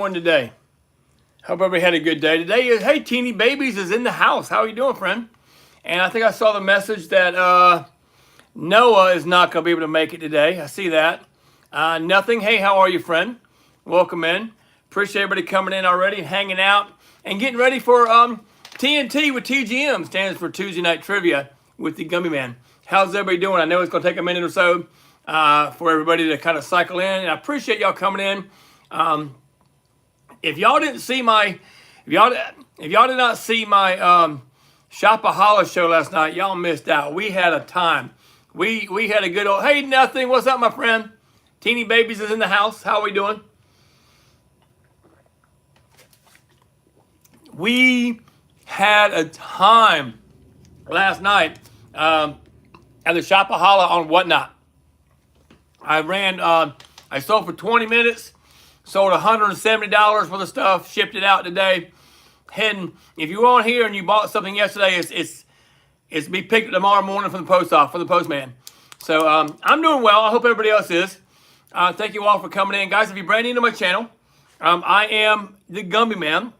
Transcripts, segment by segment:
Today. Hope everybody had a good day. Today is, hey, Teeny Babies is in the house. How are you doing, friend? And I think I saw the message that Noah is not going to be able to make it today. I see that. Nothing. Hey, how are you, friend? Welcome in. Appreciate everybody coming in already and hanging out and getting ready for TNT with TGM. Stands for Tuesday Night Trivia with the Gummy Man. How's everybody doing? I know it's going to take a minute or so for everybody to kind of cycle in. And I appreciate y'all coming in. If y'all didn't see if y'all did not see my Shopaholic show last night, y'all missed out. We had a time. We had a good old, hey, nothing. What's up, my friend? Teeny Babies is in the house. How are we doing? We had a time last night at the Shopaholic on Whatnot. I sold for 20 minutes. Sold $170 worth of stuff, shipped it out today. Heading, if you were on here and you bought something yesterday, it's be picked up tomorrow morning from the post office, from the postman. So I'm doing well. I hope everybody else is. Thank you all for coming in. Guys, if you're brand new to my channel, I am the Gumby Man.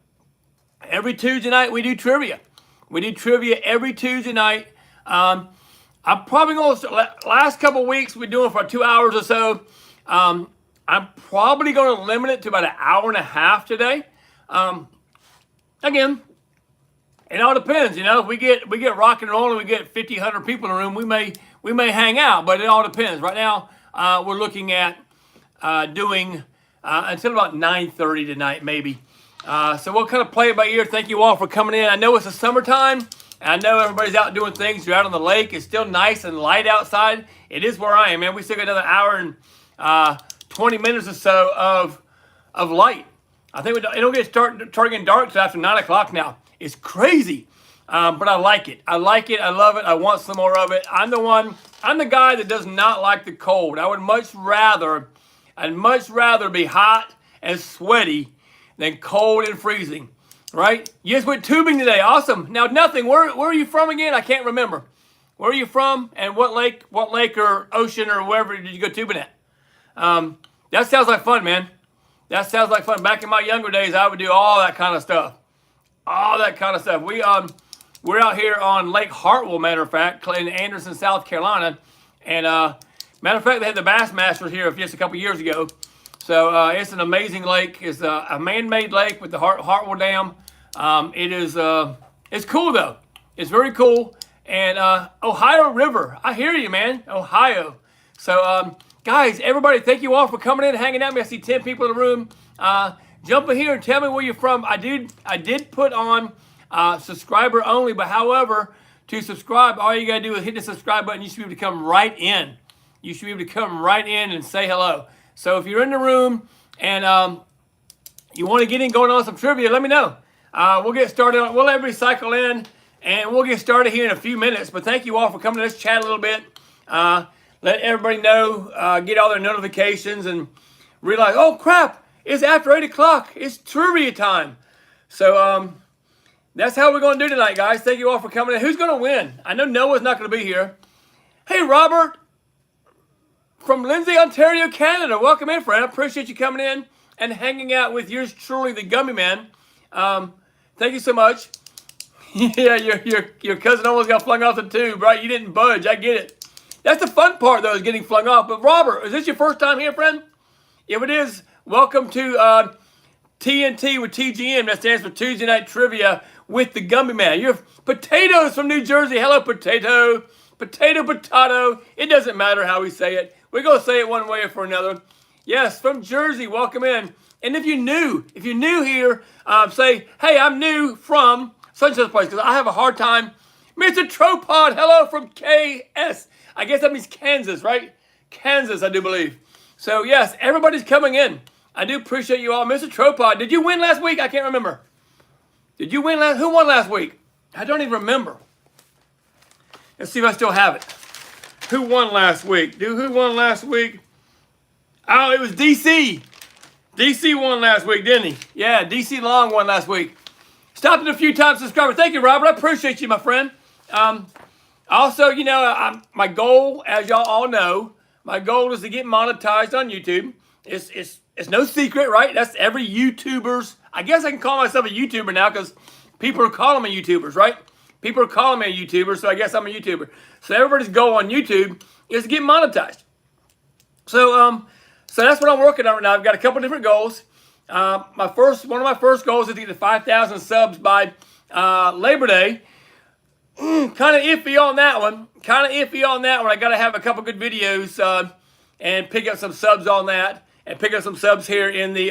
Every Tuesday night we do trivia. We do trivia every Tuesday night. I'm probably going to, last couple weeks we're doing for 2 hours or so. I'm probably going to limit it to about an hour and a half today. Again, it all depends. You know, if we get rock and roll and we get 50, 100 people in the room, we may hang out. But it all depends. Right now, we're looking at doing until about 9:30 tonight, maybe. So we'll kind of play it by ear. Thank you all for coming in. I know it's the summertime. I know everybody's out doing things. You're out on the lake. It's still nice and light outside. It is where I am, man. We still got another hour and 20 minutes or so of light. I think it don't get start getting dark until after 9 o'clock now. It's crazy, but I like it. I like it. I love it. I want some more of it. I'm the guy that does not like the cold. I'd much rather be hot and sweaty than cold and freezing. Right? You just went tubing today. Awesome. Now, nothing. Where are you from again? I can't remember. Where are you from? And what lake or ocean or wherever did you go tubing at? That sounds like fun, man. That sounds like fun. Back in my younger days, I would do all that kind of stuff. All that kind of stuff. We're out here on Lake Hartwell, matter of fact, in Anderson, South Carolina. And matter of fact, they had the Bassmasters here just a couple years ago. So it's an amazing lake. It's a man-made lake with the Hartwell Dam. It's cool though. It's very cool. And Ohio River. I hear you, man. Ohio. So guys, everybody, thank you all for coming in and hanging out with me. I see 10 people in the room. Jump in here and tell me where you're from. I did put on subscriber only, but however, to subscribe, all you got to do is hit the subscribe button. You should be able to come right in. You should be able to come right in and say hello. So if you're in the room and you want to get in going on some trivia, let me know. We'll get started. We'll let everybody cycle in, and we'll get started here in a few minutes. But thank you all for coming. Let's chat a little bit. Let everybody know, get all their notifications, and realize, oh, crap, it's after 8 o'clock. It's trivia time. So that's how we're going to do tonight, guys. Thank you all for coming in. Who's going to win? I know Noah's not going to be here. Hey, Robert from Lindsay, Ontario, Canada. Welcome in, friend. I appreciate you coming in and hanging out with yours truly, the Gummy Man. Thank you so much. Yeah, your cousin almost got flung off the tube, right? You didn't budge. I get it. That's the fun part, though, is getting flung off. But, Robert, is this your first time here, friend? If it is, welcome to TNT with TGM. That stands for Tuesday Night Trivia with the Gummy Man. You're Potatoes from New Jersey. Hello, Potato. Potato. It doesn't matter how we say it. We're going to say it one way or for another. Yes, from Jersey. Welcome in. And if you're new here, say, hey, I'm new from such and such place, because I have a hard time. Mr. Tropod, hello from KS. I guess that means Kansas, right? Kansas, I do believe. So, yes, everybody's coming in. I do appreciate you all. Mr. Tropod, did you win last week? I can't remember. Did you win who won last week? I don't even remember. Let's see if I still have it. Who won last week? Who won last week? Oh, it was DC. DC won last week, didn't he? Yeah, DC Long won last week. Stopped it a few times, subscriber. Thank you, Robert. I appreciate you, my friend. Also, you know, my goal, as y'all all know, my goal is to get monetized on YouTube. It's It's no secret, right? That's every YouTuber's. I guess I can call myself a YouTuber now because people are calling me YouTubers, right? People are calling me a YouTuber, so I guess I'm a YouTuber. So everybody's goal on YouTube is to get monetized. So so that's what I'm working on right now. I've got a couple different goals. One of my first goals is to get to 5,000 subs by Labor Day. Kind of iffy on that one. I got to have a couple good videos and pick up some subs on that, and pick up some subs here in the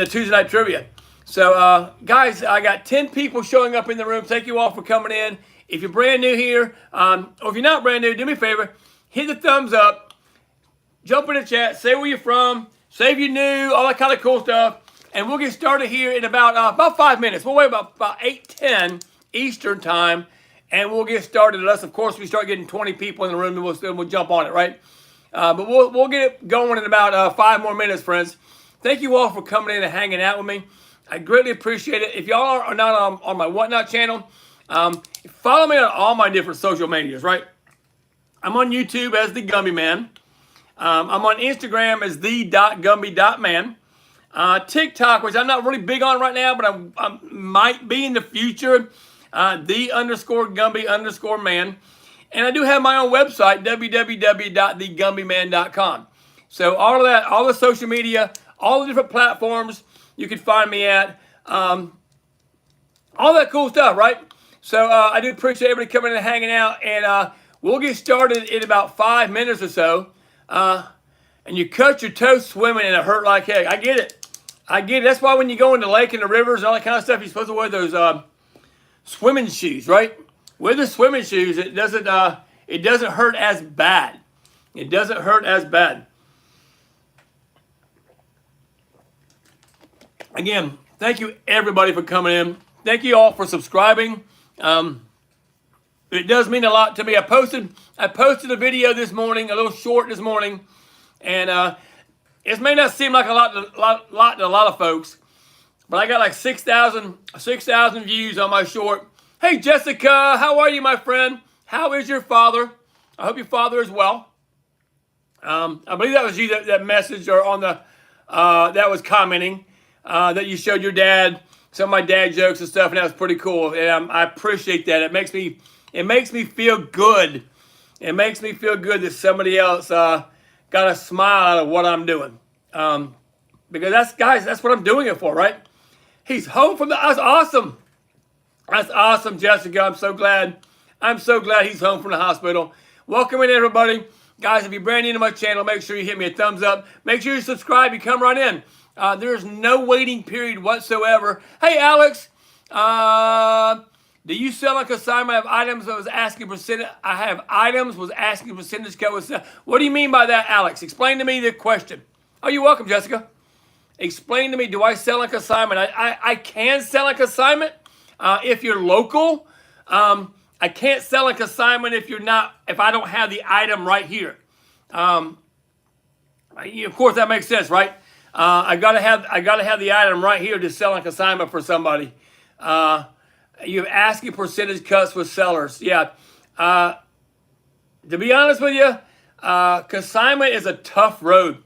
Tuesday night trivia. So guys, I got 10 people showing up in the room. Thank you all for coming in. If you're brand new here, or if you're not brand new, do me a favor, hit the thumbs up, jump in the chat, say where you're from, say if you're new, all that kind of cool stuff, and we'll get started here in about 5 minutes. We'll wait about 8:10 Eastern time, and we'll get started. Unless, of course, we start getting 20 people in the room, and we'll jump on it, right? But we'll get it going in about 5 more minutes, friends. Thank you all for coming in and hanging out with me. I greatly appreciate it. If y'all are not on my Whatnot channel, follow me on all my different social medias, right? I'm on YouTube as The Gumby Man. I'm on Instagram as the.gumby.man. TikTok, which I'm not really big on right now, but I might be in the future, the_Gumby_man. And I do have my own website, www.thegumbyman.com. So all of that, all the social media, all the different platforms you can find me at, all that cool stuff, right? So I do appreciate everybody coming in and hanging out, and we'll get started in about 5 minutes or so. And you cut your toe swimming and it hurt like heck. I get it. That's why when you go in the lake and the rivers and all that kind of stuff, you're supposed to wear those swimming shoes, right? With the swimming shoes, it doesn't hurt as bad. It doesn't hurt as bad. Again, thank you everybody for coming in. Thank you all for subscribing. It does mean a lot to me. I posted a video this morning, a little short this morning, and it may not seem like a lot to a lot of folks, but I got like 6,000 views on my short. Hey Jessica, how are you, my friend? How is your father? I hope your father is well. I believe that was you that messaged or on the that was commenting that you showed your dad some of my dad jokes and stuff, and that was pretty cool. And I appreciate that. It makes me feel good. It makes me feel good that somebody else got a smile out of what I'm doing. Because that's what I'm doing it for, right? He's home from that's awesome. That's awesome, Jessica. I'm so glad he's home from the hospital. Welcome in, everybody. Guys, if you're brand new to my channel, make sure you hit me a thumbs up. Make sure you subscribe. You come right in. There's no waiting period whatsoever. Hey, Alex. Do you sell on consignment? I have items that was asking percentage. I have items was asking percentage code. What do you mean by that, Alex? Explain to me the question. Oh, you're welcome, Jessica. Explain to me, do I sell on consignment? I can sell on consignment if you're local. I can't sell on consignment if I don't have the item right here. Of course, that makes sense, right? I gotta have the item right here to sell on consignment for somebody. You're asking percentage cuts with sellers. Yeah. To be honest with you, consignment is a tough road.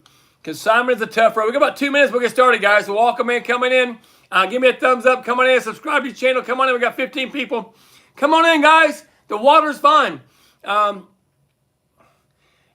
We got about 2 minutes. We'll get started, guys. So welcome in, coming in. Give me a thumbs up. Come on in. Subscribe to the channel. Come on in. We got 15 people. Come on in, guys. The water's fine.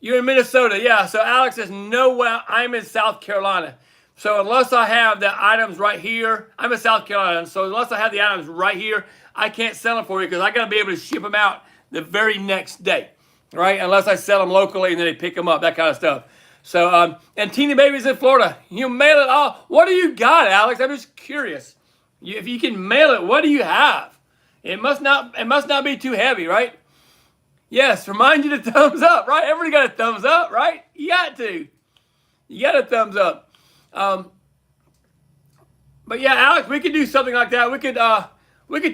You're in Minnesota. Yeah. So Alex says, no way. I'm in South Carolina. So unless I have the items right here, I'm in South Carolina. So unless I have the items right here, I can't sell them for you because I got to be able to ship them out the very next day, right? Unless I sell them locally and then they pick them up, that kind of stuff. So, and Teeny Baby's in Florida. You mail it all. What do you got, Alex? I'm just curious. If you can mail it, what do you have? It must not be too heavy, right? Yes, remind you to thumbs up, right? Everybody got a thumbs up, right? You got to. You got a thumbs up. But yeah, Alex, we could do something like that. We could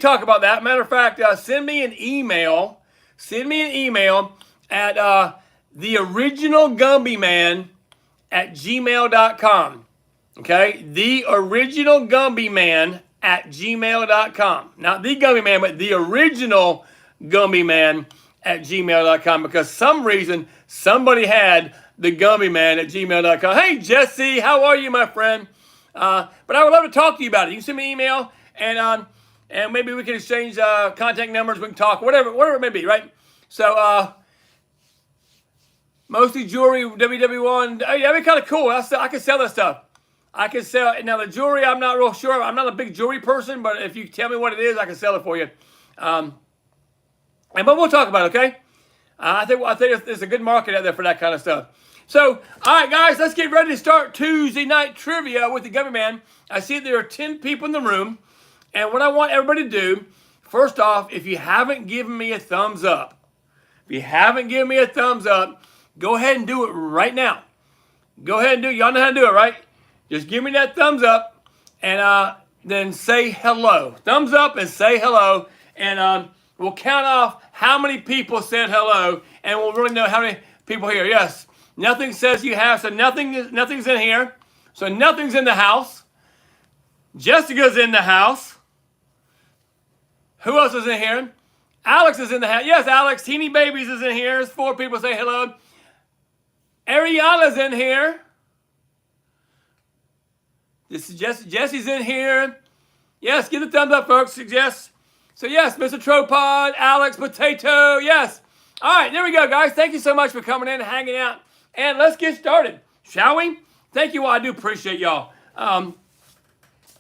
talk about that. Matter of fact, send me an email. Send me an email at theoriginalgumbyman@gmail.com. Okay, theoriginalgumbyman@gmail.com. Not the Gumby Man, but the original Gumby Man@gmail.com. Because some reason somebody had thegummyman@gmail.com. Hey, Jesse, how are you, my friend? But I would love to talk to you about it. You can send me an email, and maybe we can exchange contact numbers. We can talk, whatever it may be, right? So, mostly jewelry, WW1. That'd be kind of cool. I can sell that stuff. I can sell now the jewelry. I'm not real sure. I'm not a big jewelry person, but if you tell me what it is, I can sell it for you. But we'll talk about it, okay? I think there's a good market out there for that kind of stuff. So, all right, guys, let's get ready to start Tuesday night trivia with the Gummy Man. I see there are 10 people in the room, and what I want everybody to do, first off, if you haven't given me a thumbs up, go ahead and do it right now. Go ahead and do it. Y'all know how to do it, right? Just give me that thumbs up, and then say hello. Thumbs up and say hello, and we'll count off how many people said hello, and we'll really know how many people here. Yes, nothing says you have, so nothing's in here. So nothing's in the house. Jessica's in the house. Who else is in here? Alex is in the house. Yes, Alex. Teeny Babies is in here. There's 4 people say hello. Ariana's in here. This is Jesse's in here. Yes, give the thumbs up, folks. Yes. So yes, Mr. Tropod, Alex, Potato, yes. All right, there we go, guys. Thank you so much for coming in and hanging out. And let's get started, shall we? Thank you all. I do appreciate y'all.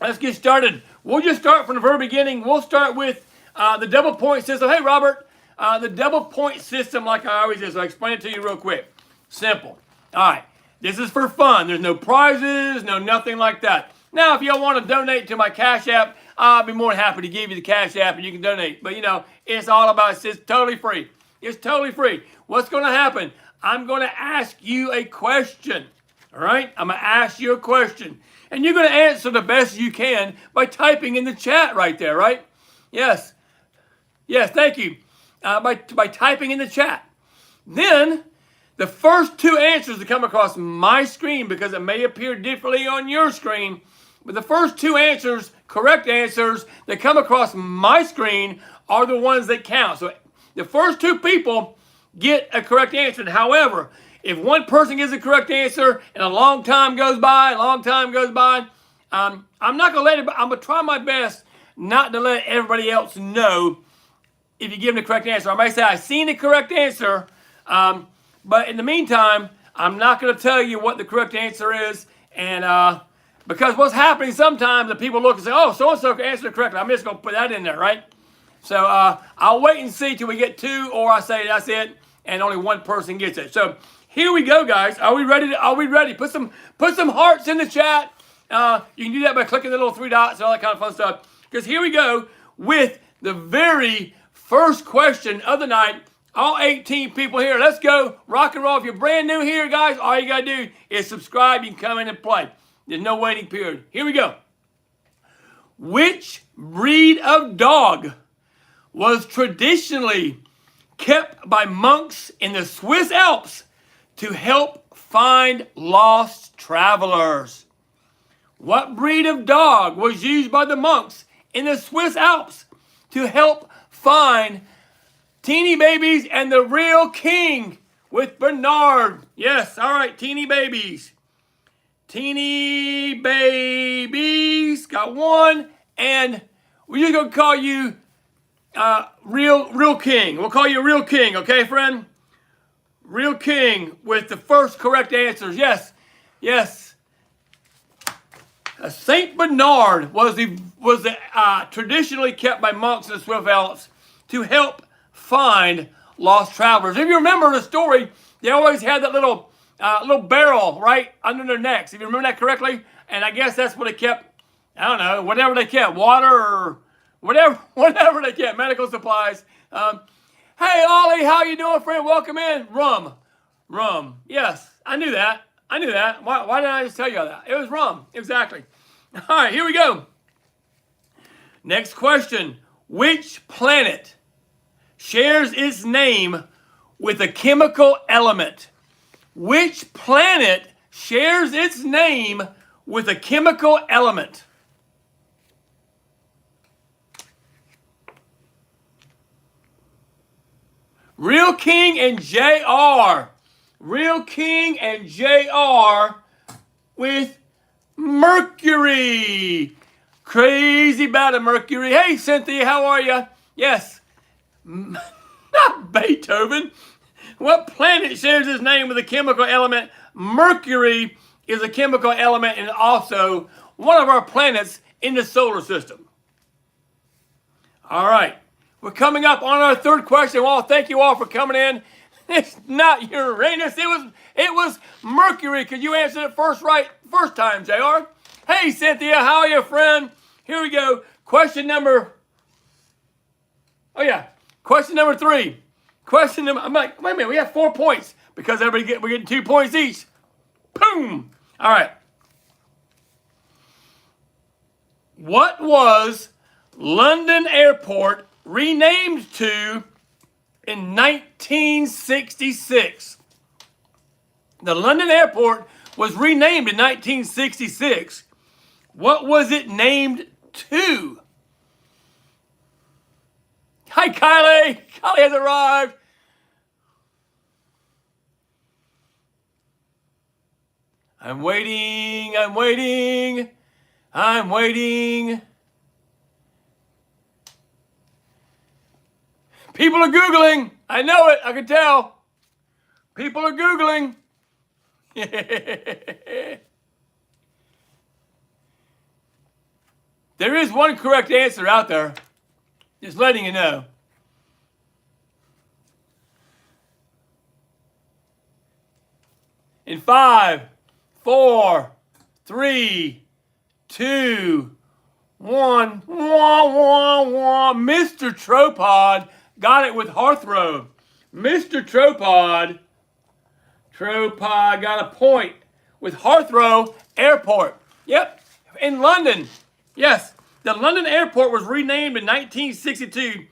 Let's get started. We'll just start from the very beginning. We'll start with the double point system. Hey, Robert, the double point system, like I always do. So I'll explain it to you real quick. Simple. All right. This is for fun. There's no prizes, no nothing like that. Now, if y'all want to donate to my Cash App, I'll be more than happy to give you the Cash App and you can donate. But, it's all about, it's totally free. It's totally free. What's going to happen? I'm going to ask you a question. All right? I'm going to ask you a question. And you're going to answer the best you can by typing in the chat right there, right? Yes. Yes, thank you. By typing in the chat. Then, the first 2 answers that come across my screen, because it may appear differently on your screen, but the first 2 answers, correct answers, that come across my screen are the ones that count. So the first 2 people get a correct answer. However, if one person gives a correct answer and a long time goes by, I'm not going to I'm going to try my best not to let everybody else know if you give them the correct answer. I might say, I've seen the correct answer, but in the meantime, I'm not going to tell you what the correct answer is. And because what's happening sometimes, the people look and say, oh, so-and-so answered it correctly. I'm just going to put that in there, right? So I'll wait and see till we get 2, or I say that's it, and only one person gets it. So here we go, guys. Are we ready? Are we ready? Put some hearts in the chat. You can do that by clicking the little 3 dots and all that kind of fun stuff. Because here we go with the very first question of the night. All 18 people here. Let's go. Rock and roll. If you're brand new here, guys, all you got to do is subscribe. You can come in and play. There's no waiting period. Here we go. Which breed of dog was traditionally kept by monks in the Swiss Alps to help find lost travelers? What breed of dog was used by the monks in the Swiss Alps to help find Teeny Babies and the Real King with Bernard? Yes, all right, Teeny Babies. Teeny Babies, got 1, and we're just going to call you Real King. We'll call you Real King, okay, friend? Real King with the first correct answers. Yes, yes. Saint Bernard was traditionally kept by monks in the Swiss Alps to help find lost travelers. If you remember the story, they always had that little barrel right under their necks. If you remember that correctly, and I guess that's what they kept. I don't know, whatever they kept, water or whatever they kept, medical supplies. Hey Ollie, how you doing, friend? Welcome in. Rum. Yes, I knew that. Why didn't I just tell you all that? It was rum, exactly. All right, here we go. Next question. Which planet shares its name with a chemical element? Which planet shares its name with a chemical element? Real King and JR. Real King and JR with Mercury. Crazy about it, Mercury. Hey, Cynthia, how are you? Yes. Not Beethoven. What planet shares its name with a chemical element? Mercury is a chemical element and also one of our planets in the solar system. All right. We're coming up on our third question. Well, thank you all for coming in. It's not Uranus. It was Mercury because you answered it first time, JR. Hey, Cynthia, how are you, friend? Here we go. Question number 3. I'm like, wait a minute, we have 4 points because we're getting 2 points each. Boom. All right. What was London Airport renamed to in 1966? The London Airport was renamed in 1966. What was it named to? Hi, Kylie. Kylie has arrived. I'm waiting. People are Googling. I know it. I can tell. People are Googling. There is one correct answer out there. Just letting you know. In 5, 4, 3, 2, 1. Mr. Tropod got it with Hearthrow. Mr. Tropod got a point with Hearthrow Airport. Yep, in London. Yes, the London Airport was renamed in 1962,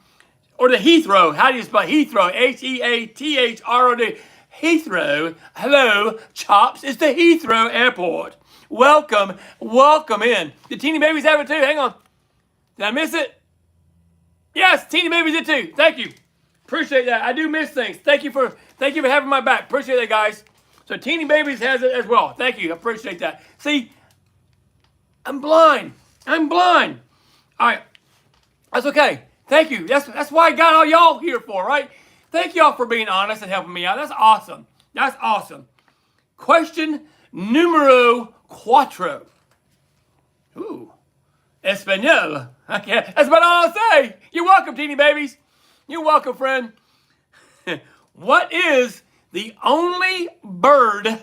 or the Heathrow. How do you spell Heathrow? Heathrow. Heathrow. Hello, Chops. It's the Heathrow Airport. Welcome in. The Teeny Babies have it too. Hang on. Did I miss it? Yes, Teeny Babies did too. Thank you. Appreciate that. I do miss things. Thank you for having my back. Appreciate that, guys. So Teeny Babies has it as well. Thank you. I appreciate that. See, I'm blind. All right. That's okay. Thank you. That's why I got all y'all here for, right? Thank y'all for being honest and helping me out. That's awesome. Question numero 4. Ooh. Espanol. Okay. That's about all I'll say. You're welcome, Teeny Babies. You're welcome, friend. What is the only bird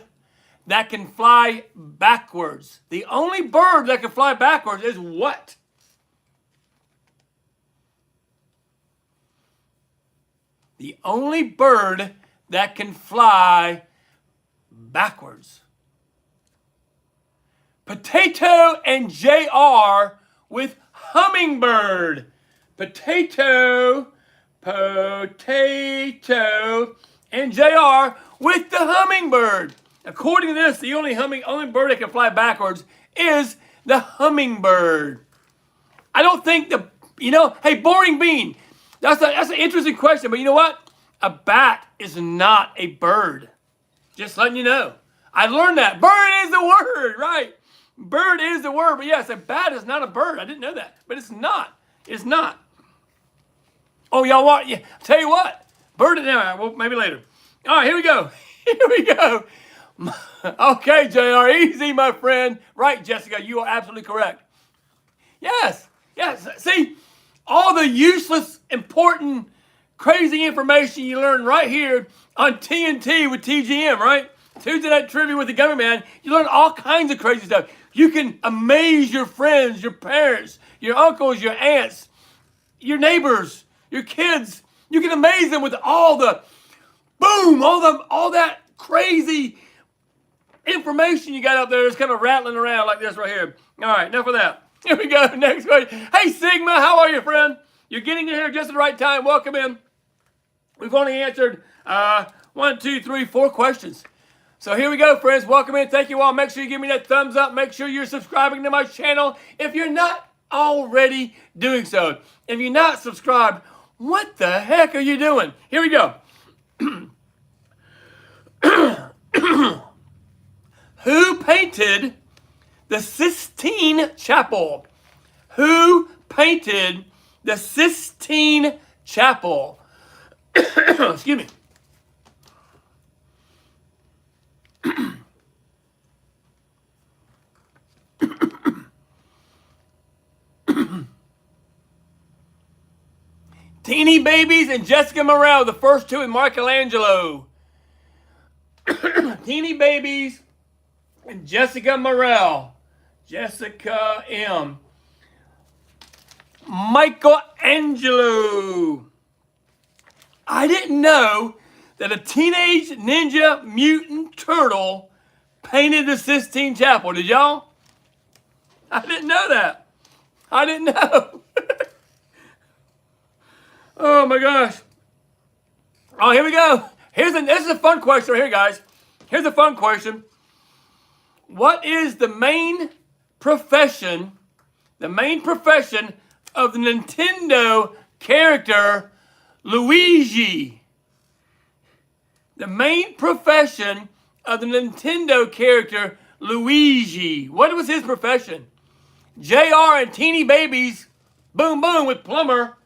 that can fly backwards? The only bird that can fly backwards is what? The only bird that can fly backwards. Potato and JR with hummingbird. Potato, and JR with the hummingbird. According to this, the only bird that can fly backwards is the hummingbird. I don't think hey, Boring Bean. That's an interesting question, but you know what? A bat is not a bird. Just letting you know. I learned that. Bird is the word, right? Bird is the word, but yes, a bat is not a bird. I didn't know that, but it's not. It's not. Oh, y'all want? Yeah. Tell you what. Bird it now. Well, maybe later. All right, here we go. Okay, JR, easy, my friend. Right, Jessica, you are absolutely correct. Yes. See, all the useless, important, crazy information you learn right here on TNT with TGM, right? Tuesday Night Trivia with the Gummy Man. You learn all kinds of crazy stuff. You can amaze your friends, your parents, your uncles, your aunts, your neighbors, your kids. You can amaze them with all that crazy information you got up there that's kind of rattling around like this right here. All right, enough of that. Here we go. Next question. Hey, Sigma, how are you, friend? You're getting in here just at the right time. Welcome in. We've only answered 1, 2, 3, 4 questions. So here we go, friends. Welcome in. Thank you all. Make sure you give me that thumbs up. Make sure you're subscribing to my channel if you're not already doing so. If you're not subscribed, what the heck are you doing? Here we go. Who painted the Sistine Chapel? Who painted the Sistine Chapel? Excuse me. Teeny Babies and Jessica Morel, the first two, and Michelangelo. Teeny Babies and Jessica Morel. Jessica M. Michelangelo. I didn't know that a Teenage Ninja Mutant Turtle painted the Sistine Chapel. Did y'all? I didn't know that. I didn't know. Oh my gosh. Oh, here we go. This is a fun question right here, guys. Here's a fun question. What is the main profession of the Nintendo character Luigi? The main profession of the Nintendo character Luigi. What was his profession? JR and Teeny Babies, boom boom with plumber.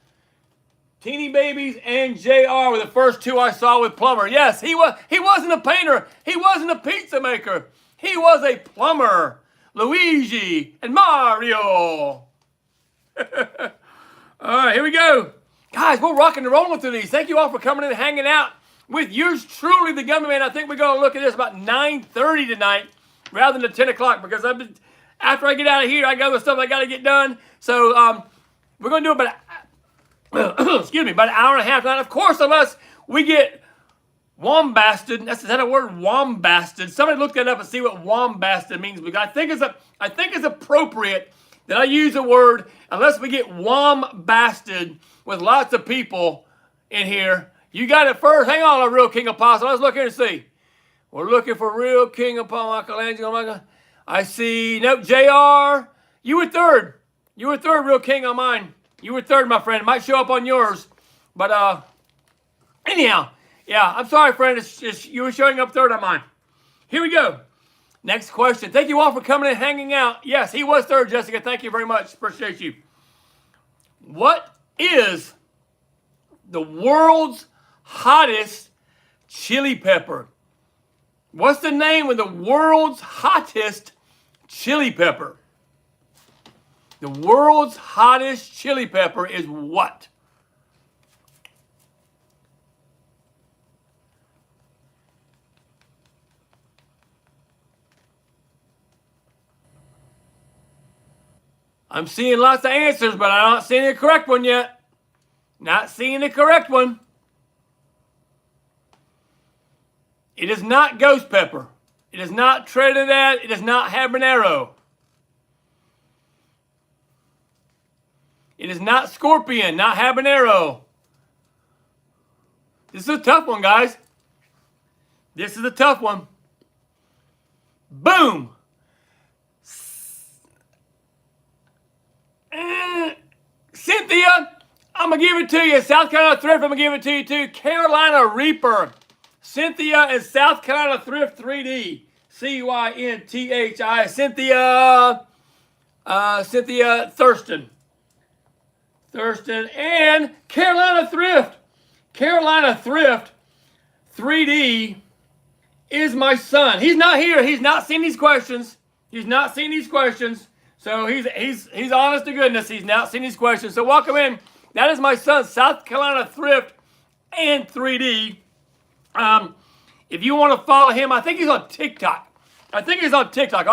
Teeny Babies and JR were the first two I saw with plumber. Yes, he wasn't a painter. He wasn't a pizza maker. He was a plumber. Luigi and Mario. All right, here we go. Guys, we're rocking and rolling through these. Thank you all for coming in and hanging out with yours truly, the Gummy Man. I think we're going to look at this about 9:30 tonight rather than 10 o'clock because after I get out of here, I got other stuff I got to get done. So we're going to do about excuse me, about an hour and a half tonight. Of course, unless we get wombasted. Is that a word? Wombasted. Somebody look that up and see what wombasted means, because I think it's appropriate that I use the word unless we get wombasted with lots of people in here. You got it first. Hang on, a real King Apostle. Let's look here and see. We're looking for real King Apostle Michelangelo. I see. Nope. JR. You were third. You were third, real King, on mine. You were third, my friend. It might show up on yours. But anyhow, yeah, I'm sorry, friend. It's just you were showing up third on mine. Here we go. Next question. Thank you all for coming and hanging out. Yes, he was third, Jessica. Thank you very much. Appreciate you. What is the world's hottest chili pepper? What's the name of the world's hottest chili pepper? The world's hottest chili pepper is what? I'm seeing lots of answers, but I'm not seeing the correct one yet. Not seeing the correct one. It is not ghost pepper. It is not Trinidad. It is not habanero. It is not scorpion, not habanero. This is a tough one, guys. This is a tough one. Boom. Cynthia, I'm going to give it to you. South Carolina Thrift, I'm going to give it to you too. Carolina Reaper. Cynthia and South Carolina Thrift 3D. C-Y-N-T-H-I. Cynthia Thurston. And Carolina Thrift. Carolina Thrift 3D is my son. He's not here. He's not seen these questions. So he's honest to goodness. He's not seen these questions. So welcome in. That is my son, South Carolina Thrift and 3D. If you want to follow him, I think he's on TikTok. Are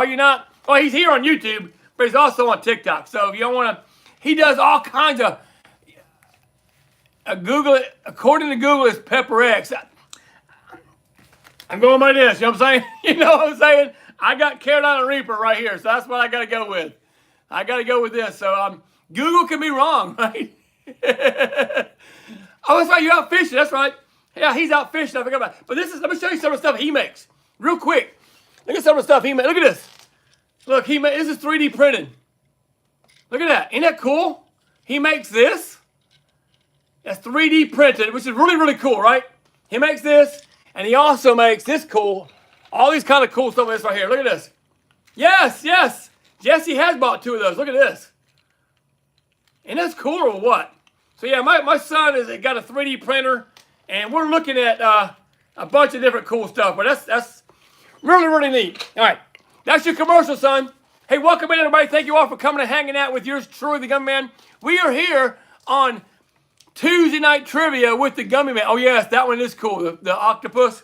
you not? Oh, he's here on YouTube, but he's also on TikTok. So if you don't want to, he does all kinds of, Google it, according to Google, it's Pepper X. I'm going by this, you know what I'm saying? You know what I'm saying? I got Carolina Reaper right here, so that's what I got to go with. I got to go with this. So Google can be wrong, right? Oh, that's right, you're out fishing, that's right. Yeah, he's out fishing, I forgot about it. But let me show you some of the stuff he makes, real quick. Look at some of the stuff he makes. Look at this. Look, this is 3D printed. Look at that. Ain't that cool? He makes this. That's 3D printed, which is really, really cool, right? He makes this, and he also makes this cool All these kind of cool stuff like this right here. Look at this. Yes, yes. Jesse has bought 2 of those. Look at this. And that's cool or what? So yeah, my son has got a 3D printer, and we're looking at a bunch of different cool stuff. But that's really, really neat. All right, that's your commercial, son. Hey, welcome in, everybody. Thank you all for coming and hanging out with yours truly, the Gummy Man. We are here on Tuesday Night Trivia with the Gummy Man. Oh, yes, that one is cool, the octopus.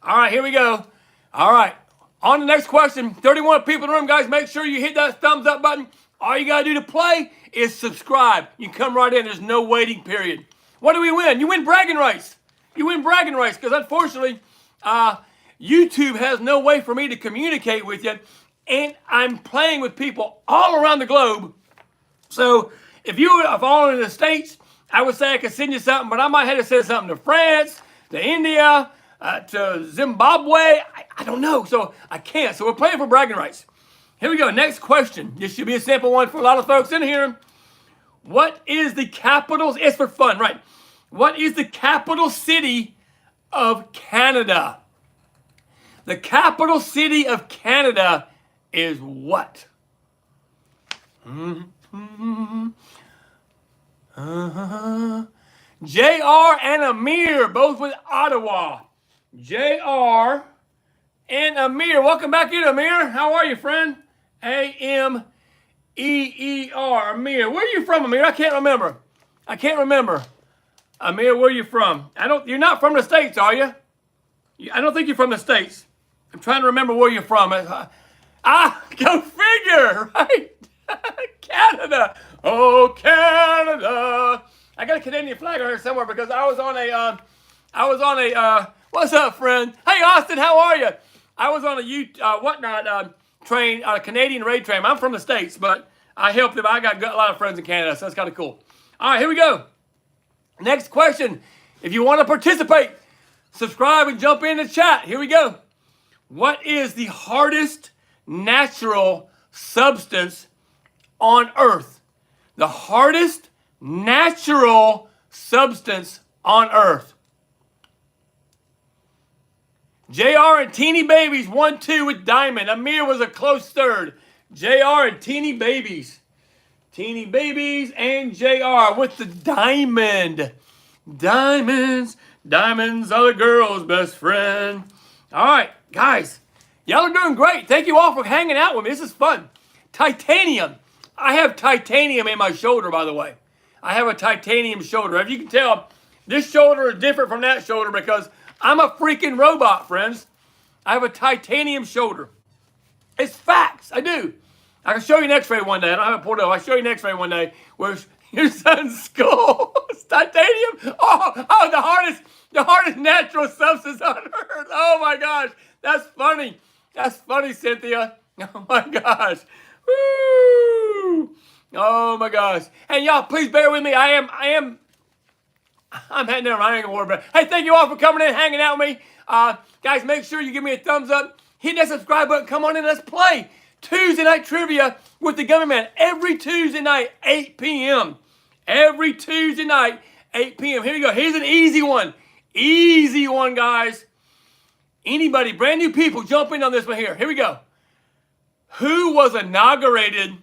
All right, here we go. All right, on the next question. 31 people in the room, guys. Make sure you hit that thumbs up button. All you got to do to play is subscribe. You come right in. There's no waiting period. What do we win? You win bragging rights. You win bragging rights because, unfortunately, YouTube has no way for me to communicate with you. And I'm playing with people all around the globe. So if you are all in the States, I would say I could send you something, but I might have to send something to France, to India, to Zimbabwe. I don't know, so I can't. So we're playing for bragging rights. Here we go. Next question. This should be a simple one for a lot of folks in here. What is the capital? It's for fun, right? What is the capital city of Canada? The capital city of Canada is what? JR and Amir, both with Ottawa. JR and Amir. Welcome back in, Amir. How are you, friend? Ameer. Amir. Where are you from, Amir? I can't remember. Amir, where are you from? You're not from the States, are you? I don't think you're from the States. I'm trying to remember where you're from. Go figure, right? Canada. Oh, Canada. I got a Canadian flag on here somewhere because I was on a, what's up, friend? Hey, Austin, how are you? I was on a train, a Canadian raid train. I'm from the States, but I helped them. I got a lot of friends in Canada, so that's kind of cool. All right, here we go. Next question. If you want to participate, subscribe and jump in the chat. Here we go. What is the hardest natural substance on Earth? The hardest natural substance on Earth. JR and Teeny Babies 1-2 with Diamond. Amir was a close third. JR and Teeny Babies. Teeny Babies and JR with the Diamond. Diamonds. Diamonds are the girl's best friend. All right, guys. Y'all are doing great. Thank you all for hanging out with me. This is fun. Titanium. I have titanium in my shoulder, by the way. I have a titanium shoulder. If you can tell, this shoulder is different from that shoulder because I'm a freaking robot, friends. I have a titanium shoulder. It's facts. I do. I can show you an x-ray one day. I don't have it pulled up. I'll show you an x-ray one day where your son's skull is titanium. Oh, the hardest natural substance on Earth. Oh, my gosh. That's funny. That's funny, Cynthia. Oh, my gosh. Woo. Oh, my gosh. Hey, y'all, please bear with me. I'm heading there. I ain't gonna worry about it. Hey, thank you all for coming in, hanging out with me. Guys, make sure you give me a thumbs up. Hit that subscribe button. Come on in. Let's play Tuesday Night Trivia with the Gummy Man. Every Tuesday night, 8 p.m. Every Tuesday night, 8 p.m. Here we go. Here's an easy one. Easy one, guys. Anybody, brand new people, jump in on this one here. Here we go. Who was inaugurated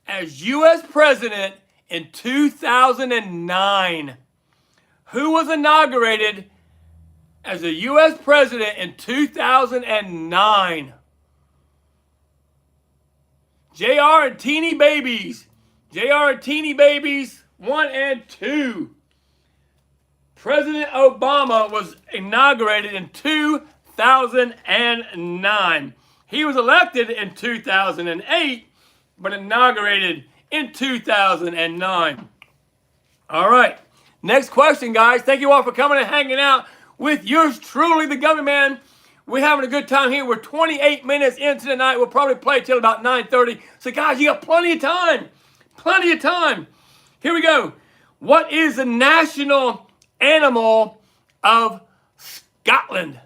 as U.S. President in 2009? Who was inaugurated as a U.S. President in 2009? JR and Teeny Babies. JR and Teeny Babies 1 and 2. President Obama was inaugurated in 2009. He was elected in 2008, but inaugurated in 2009. All right. Next question, guys. Thank you all for coming and hanging out with yours truly, the Gummy Man. We're having a good time here. We're 28 minutes into the night. We'll probably play till about 9:30. So, guys, you got plenty of time. Plenty of time. Here we go. What is the national animal of Scotland?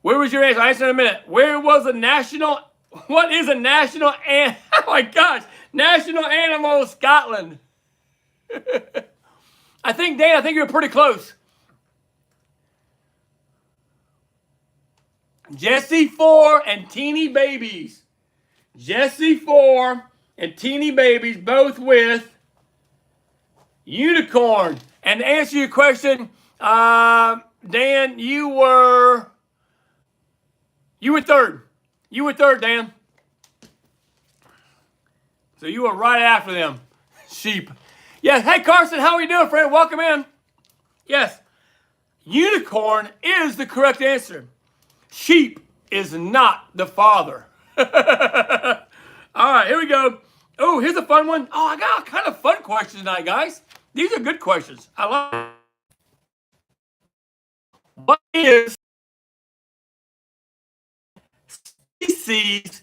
Where was your answer? I'll answer in a minute. What is a national, oh my gosh, national animal of Scotland? I think, Dan, you're pretty close. Jesse 4 and Teeny Babies. Jesse 4 and Teeny Babies, both with Unicorn. And to answer your question, Dan, you were third. You were third, Dan. So you were right after them. Sheep. Yeah. Hey, Carson, how are you doing, friend? Welcome in. Yes. Unicorn is the correct answer. Sheep is not the father. All right, here we go. Oh, here's a fun one. Oh, I got a kind of fun question tonight, guys. These are good questions. I like it. What is species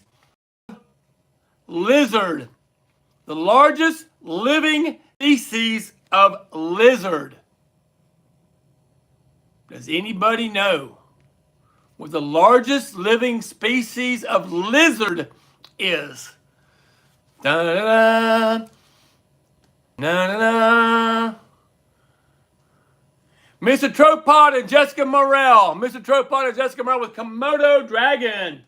lizard? The largest living species of lizard. Does anybody know what the largest living species of lizard is? Da-da-da. Na-na-na. Mr. Tropod and Jessica Morrell. Mr. Tropod and Jessica Morrell with Komodo Dragon.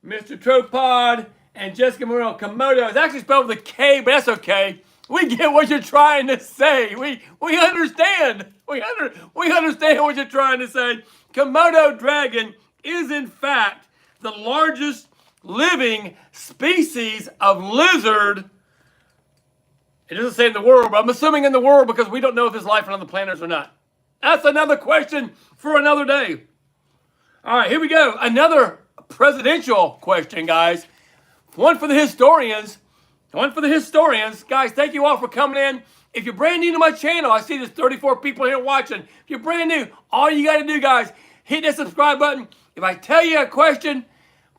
Mr. Tropod and Jessica Morrell. Komodo. It's actually spelled with a K, but that's okay. We get what you're trying to say. We understand. We understand what you're trying to say. Komodo Dragon is, in fact, the largest living species of lizard. It doesn't say in the world, but I'm assuming in the world because we don't know if there's life on other planets or not. That's another question for another day. All right, here we go. Another presidential question, guys. One for the historians. Guys, thank you all for coming in. If you're brand new to my channel, I see there's 34 people here watching. If you're brand new, all you got to do, guys, hit that subscribe button. If I tell you a question,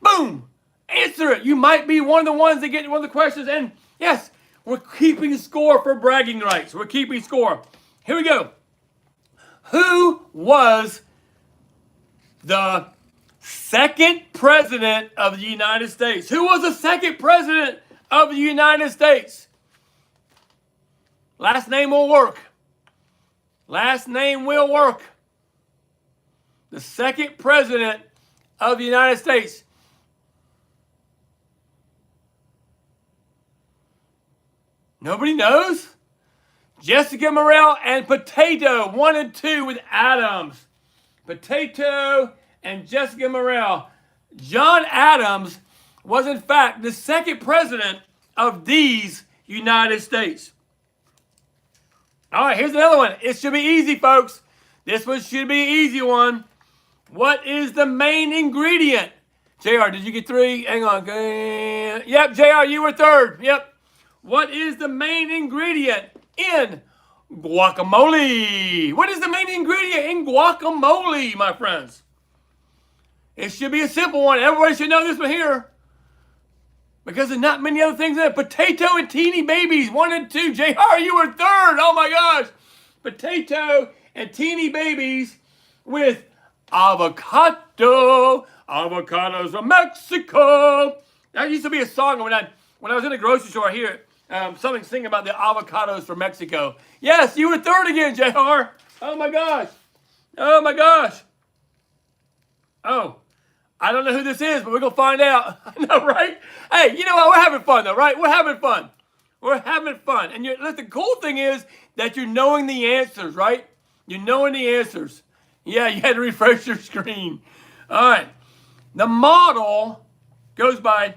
boom, answer it. You might be one of the ones that get one of the questions. And yes, we're keeping score for bragging rights. We're keeping score. Here we go. Who was the second president of the United States? Who was the second president of the United States? Last name will work. Last name will work. The second president of the United States. Nobody knows? Jessica Morrell and Potato, 1 and 2 with Adams. Potato and Jessica Morrell. John Adams was, in fact, the second president of these United States. All right, here's another one. It should be easy, folks. This one should be an easy one. What is the main ingredient? JR, did you get 3? Hang on. Yep, JR, you were third. Yep. What is the main ingredient in guacamole? What is the main ingredient in guacamole, my friends? It should be a simple one. Everybody should know this one here. Because there's not many other things in it. Potato and Teeny Babies, 1 and 2. JR, you were third. Oh my gosh. Potato and Teeny Babies with avocado. Avocados from Mexico. That used to be a song when I was in the grocery store. I hear it. Something singing about the avocados from Mexico. Yes, you were third again, JR. Oh my gosh. Oh my gosh. Oh, I don't know who this is, but we're going to find out. I know, right? Hey, you know what? We're having fun, though, right? We're having fun. We're having fun. And the cool thing is that you're knowing the answers, right? You're knowing the answers. Yeah, you had to refresh your screen. All right. The model goes by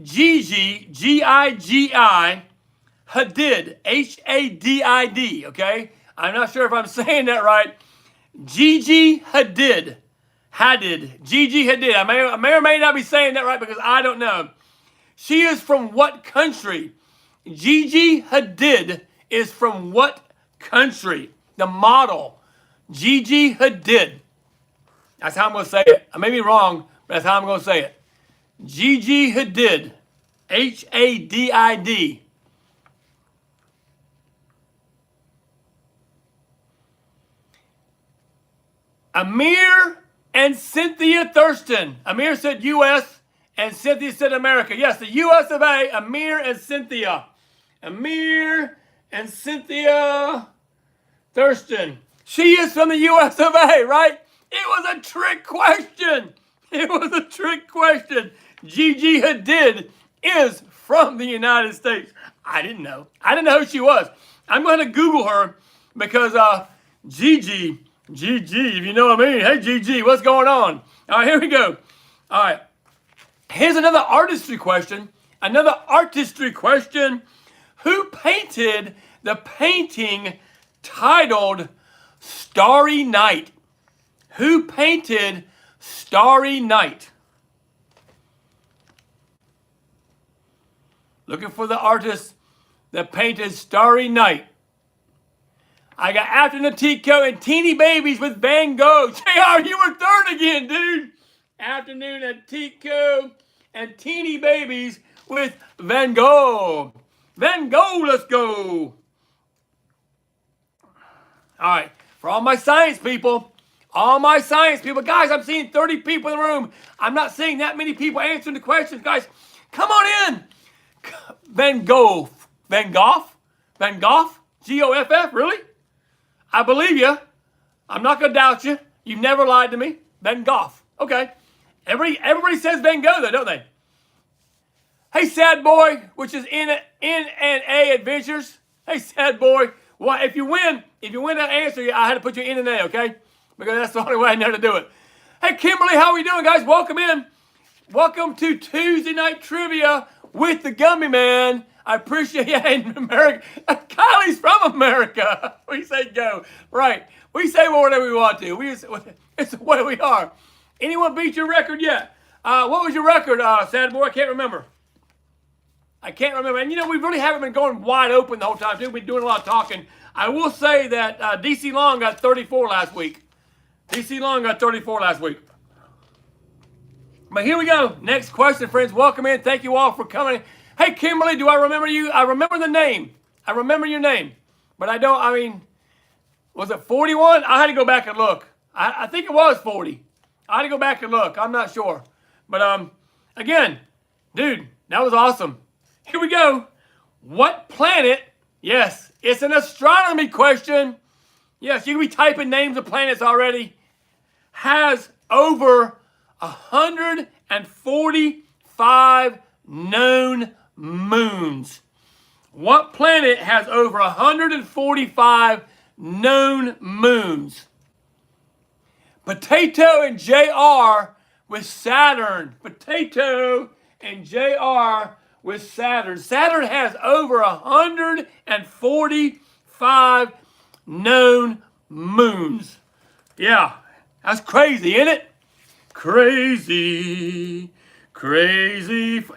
Gigi, G-I-G-I, Hadid, H-A-D-I-D, okay? I'm not sure if I'm saying that right. Gigi Hadid. Gigi Hadid. I may or may not be saying that right because I don't know. She is from what country? Gigi Hadid is from what country? The model. Gigi Hadid. That's how I'm going to say it. I may be wrong, but that's how I'm going to say it. Gigi Hadid. H-A-D-I-D. Amir and Cynthia Thurston. Amir said U.S. and Cynthia said America. Yes, the U.S. of A. Amir and Cynthia. Amir and Cynthia Thurston. She is from the U.S. of A., right? It was a trick question. It was a trick question. Gigi Hadid is from the United States. I didn't know. I didn't know who she was. I'm going to Google her because Gigi, if you know what I mean. Hey, Gigi, what's going on? All right, here we go. All right. Here's another artistry question. Who painted the painting titled Starry Night? Who painted Starry Night? Looking for the artist that painted Starry Night. I got Afternoon Tico and Teeny Babies with Van Gogh. JR, you were third again, dude. Afternoon and Tico and Teeny Babies with Van Gogh. Van Gogh, let's go. All right, for all my science people, guys, I'm seeing 30 people in the room. I'm not seeing that many people answering the questions, guys. Come on in. Van Gogh, Goff, really? I believe you. I'm not going to doubt you. You've never lied to me. Van Gogh. Okay. Everybody says Van Gogh, though, don't they? Hey, Sad Boy, which is N&A Adventures. Hey, Sad Boy. Well, if you win that answer, I had to put you in N&A, okay? Because that's the only way I know to do it. Hey, Kimberly, how are we doing, guys? Welcome in. Welcome to Tuesday Night Trivia with the Gummy Man. I appreciate you in America. Kylie's from America. We say go. Right. We say whatever we want to. It's the way we are. Anyone beat your record yet? What was your record, Sad Boy? I can't remember. And, we really haven't been going wide open the whole time, too. We've been doing a lot of talking. I will say that DC Long got 34 last week. But here we go. Next question, friends. Welcome in. Thank you all for coming. Hey, Kimberly, do I remember you? I remember the name. I remember your name. But was it 41? I had to go back and look. I think it was 40. I had to go back and look. I'm not sure. But, again, dude, that was awesome. Here we go. What planet? Yes, it's an astronomy question. Yes, you can be typing names of planets already. Has over 145 known moons. What planet has over 145 known moons? Potato and JR with Saturn. Saturn has over 145 known moons. Yeah, that's crazy, isn't it? Crazy.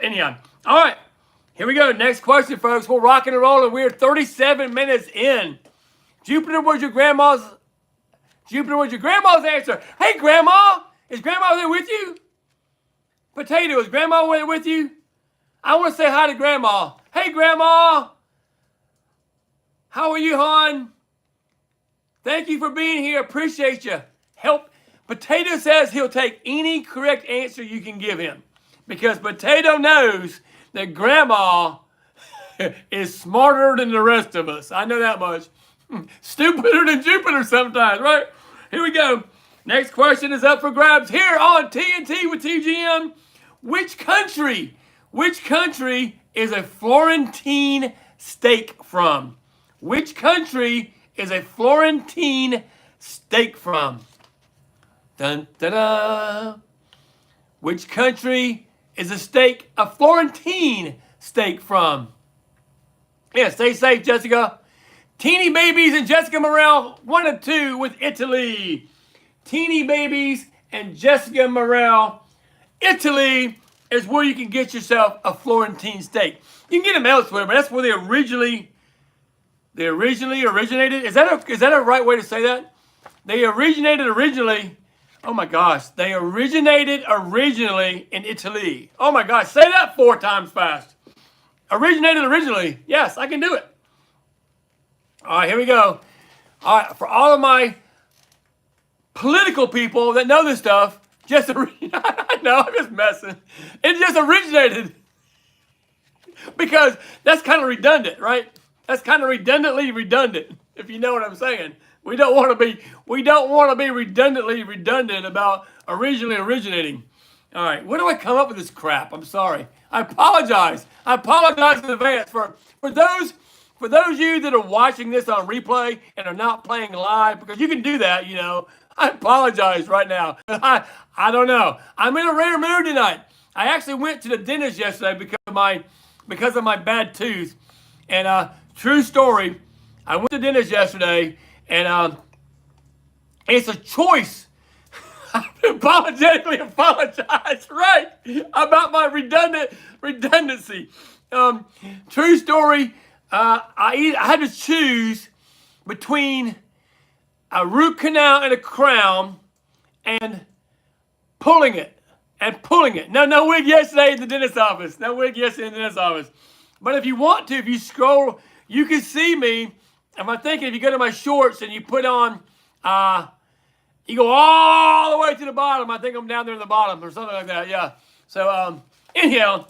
Anyhow, all right, here we go. Next question, folks. We're rocking and rolling. We're 37 minutes in. Jupiter was your grandma's answer. Hey, Grandma. Is Grandma there with you? Potato, is Grandma there with you? I want to say hi to Grandma. Hey, Grandma. How are you, hon? Thank you for being here. Appreciate you. Help. Potato says he'll take any correct answer you can give him. Because Potato knows that Grandma is smarter than the rest of us. I know that much. Stupider than Jupiter sometimes, right? Here we go. Next question is up for grabs here on TNT with TGM. Which country is a Florentine steak from? Which country is a Florentine steak from? Dun, da, da. Which country is a Florentine steak from? Yeah, stay safe, Jessica. Teeny Babies and Jessica Morel, 1 and 2 with Italy. Teeny Babies and Jessica Morel. Italy is where you can get yourself a Florentine steak. You can get them elsewhere, but that's where they originally originated. Is that a right way to say that? They originated originally. Oh my gosh. They originated originally in Italy. Oh my gosh. Say that 4 times fast. Originated originally. Yes, I can do it. All right, here we go. All right, for all of my political people that know this stuff, no, I'm just messing. It just originated because that's kind of redundant, right? That's kind of redundantly redundant, if you know what I'm saying. We don't want to be redundantly redundant about originally originating. All right, where do I come up with this crap? I'm sorry. I apologize. I apologize in advance for those of you that are watching this on replay and are not playing live, because you can do that, you know. I apologize right now. I don't know. I'm in a rare mood tonight. I actually went to the dentist yesterday because of my bad tooth. And true story, I went to the dentist yesterday, and it's a choice. I apologetically apologize, right, about my redundancy. True story, I had to choose between a root canal and a crown and pulling it. No wig yesterday in the dentist's office. No wig yesterday in the dentist's office. But if you want to, if you scroll, you can see me. And I'm thinking if you go to my shorts and you put on, you go all the way to the bottom. I think I'm down there in the bottom or something like that. Yeah. So anyhow,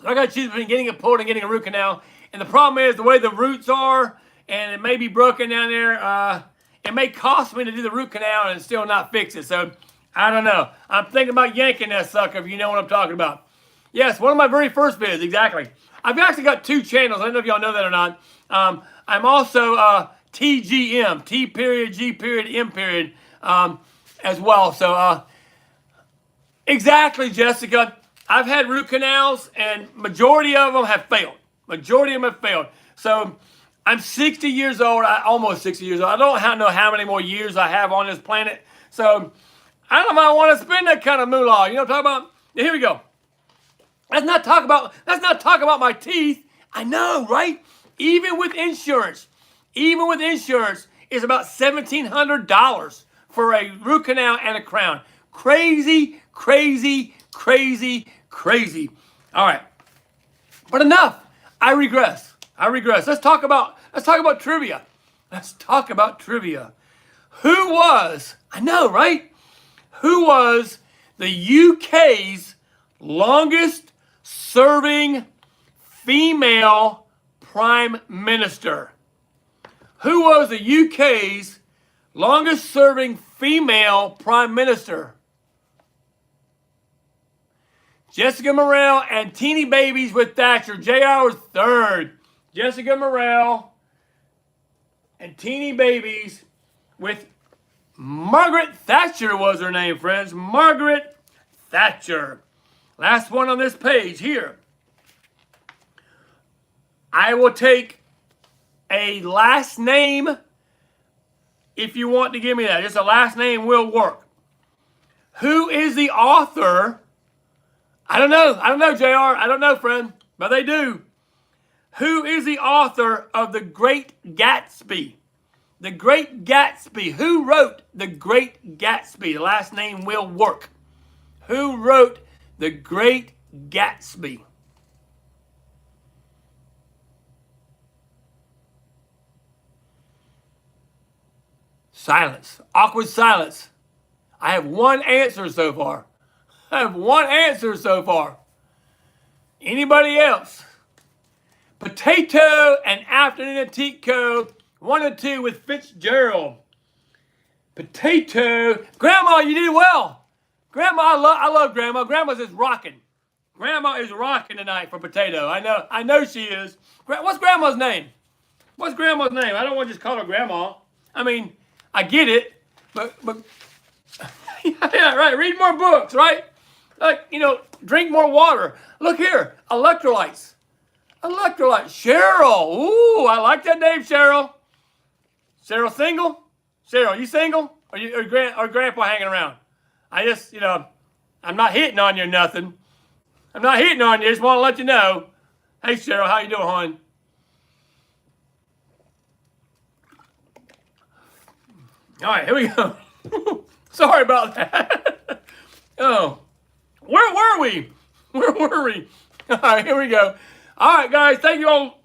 I got to choose between getting it pulled and getting a root canal. And the problem is the way the roots are, and it may be broken down there. It may cost me to do the root canal and still not fix it. So I don't know. I'm thinking about yanking that sucker, if you know what I'm talking about. Yes, one of my very first vids, exactly. I've actually got 2 channels. I don't know if y'all know that or not. I'm also TGM, T period, G period, M period, as well. So exactly, Jessica. I've had root canals, and majority of them have failed. So I'm 60 years old, almost 60 years old. I don't know how many more years I have on this planet. So I don't might want to spend that kind of moolah. You know what I'm talking about? Yeah, here we go. Let's not talk about my teeth. I know, right? Even with insurance, it's about $1,700 for a root canal and a crown. Crazy. All right. But enough. I regress. Let's talk about trivia. Who was, I know, right? Who was the UK's longest serving female prime minister? Who was the UK's longest serving female prime minister? Jessica Morrell and teeny babies with Thatcher. JR was third. Jessica Morrell and teeny babies with Margaret Thatcher was her name, friends. Margaret Thatcher. Last one on this page here. I will take a last name if you want to give me that. Just a last name will work. Who is the author? I don't know, JR. I don't know, friend, but they do. Who is the author of The Great Gatsby? The Great Gatsby. Who wrote The Great Gatsby? The last name will work. Who wrote The Great Gatsby? Silence. Awkward silence. I have one answer so far. Anybody else? Potato and Afternoon Antique Co. 1 and 2 with Fitzgerald. Potato. Grandma, you did well. Grandma, I love Grandma. Grandma's just rocking. Grandma is rocking tonight for Potato. I know she is. What's Grandma's name? I don't want to just call her Grandma. I mean, I get it, but yeah, right. Read more books, right? Like, drink more water. Look here, electrolytes. Cheryl. Ooh, I like that name, Cheryl. Cheryl single? Cheryl, you single? Or Grandpa hanging around? I just, I'm not hitting on you or nothing. Just want to let you know. Hey, Cheryl, how you doing, hon? All right, here we go. Sorry about that. Oh, where were we? All right, here we go. All right, guys, thank you all.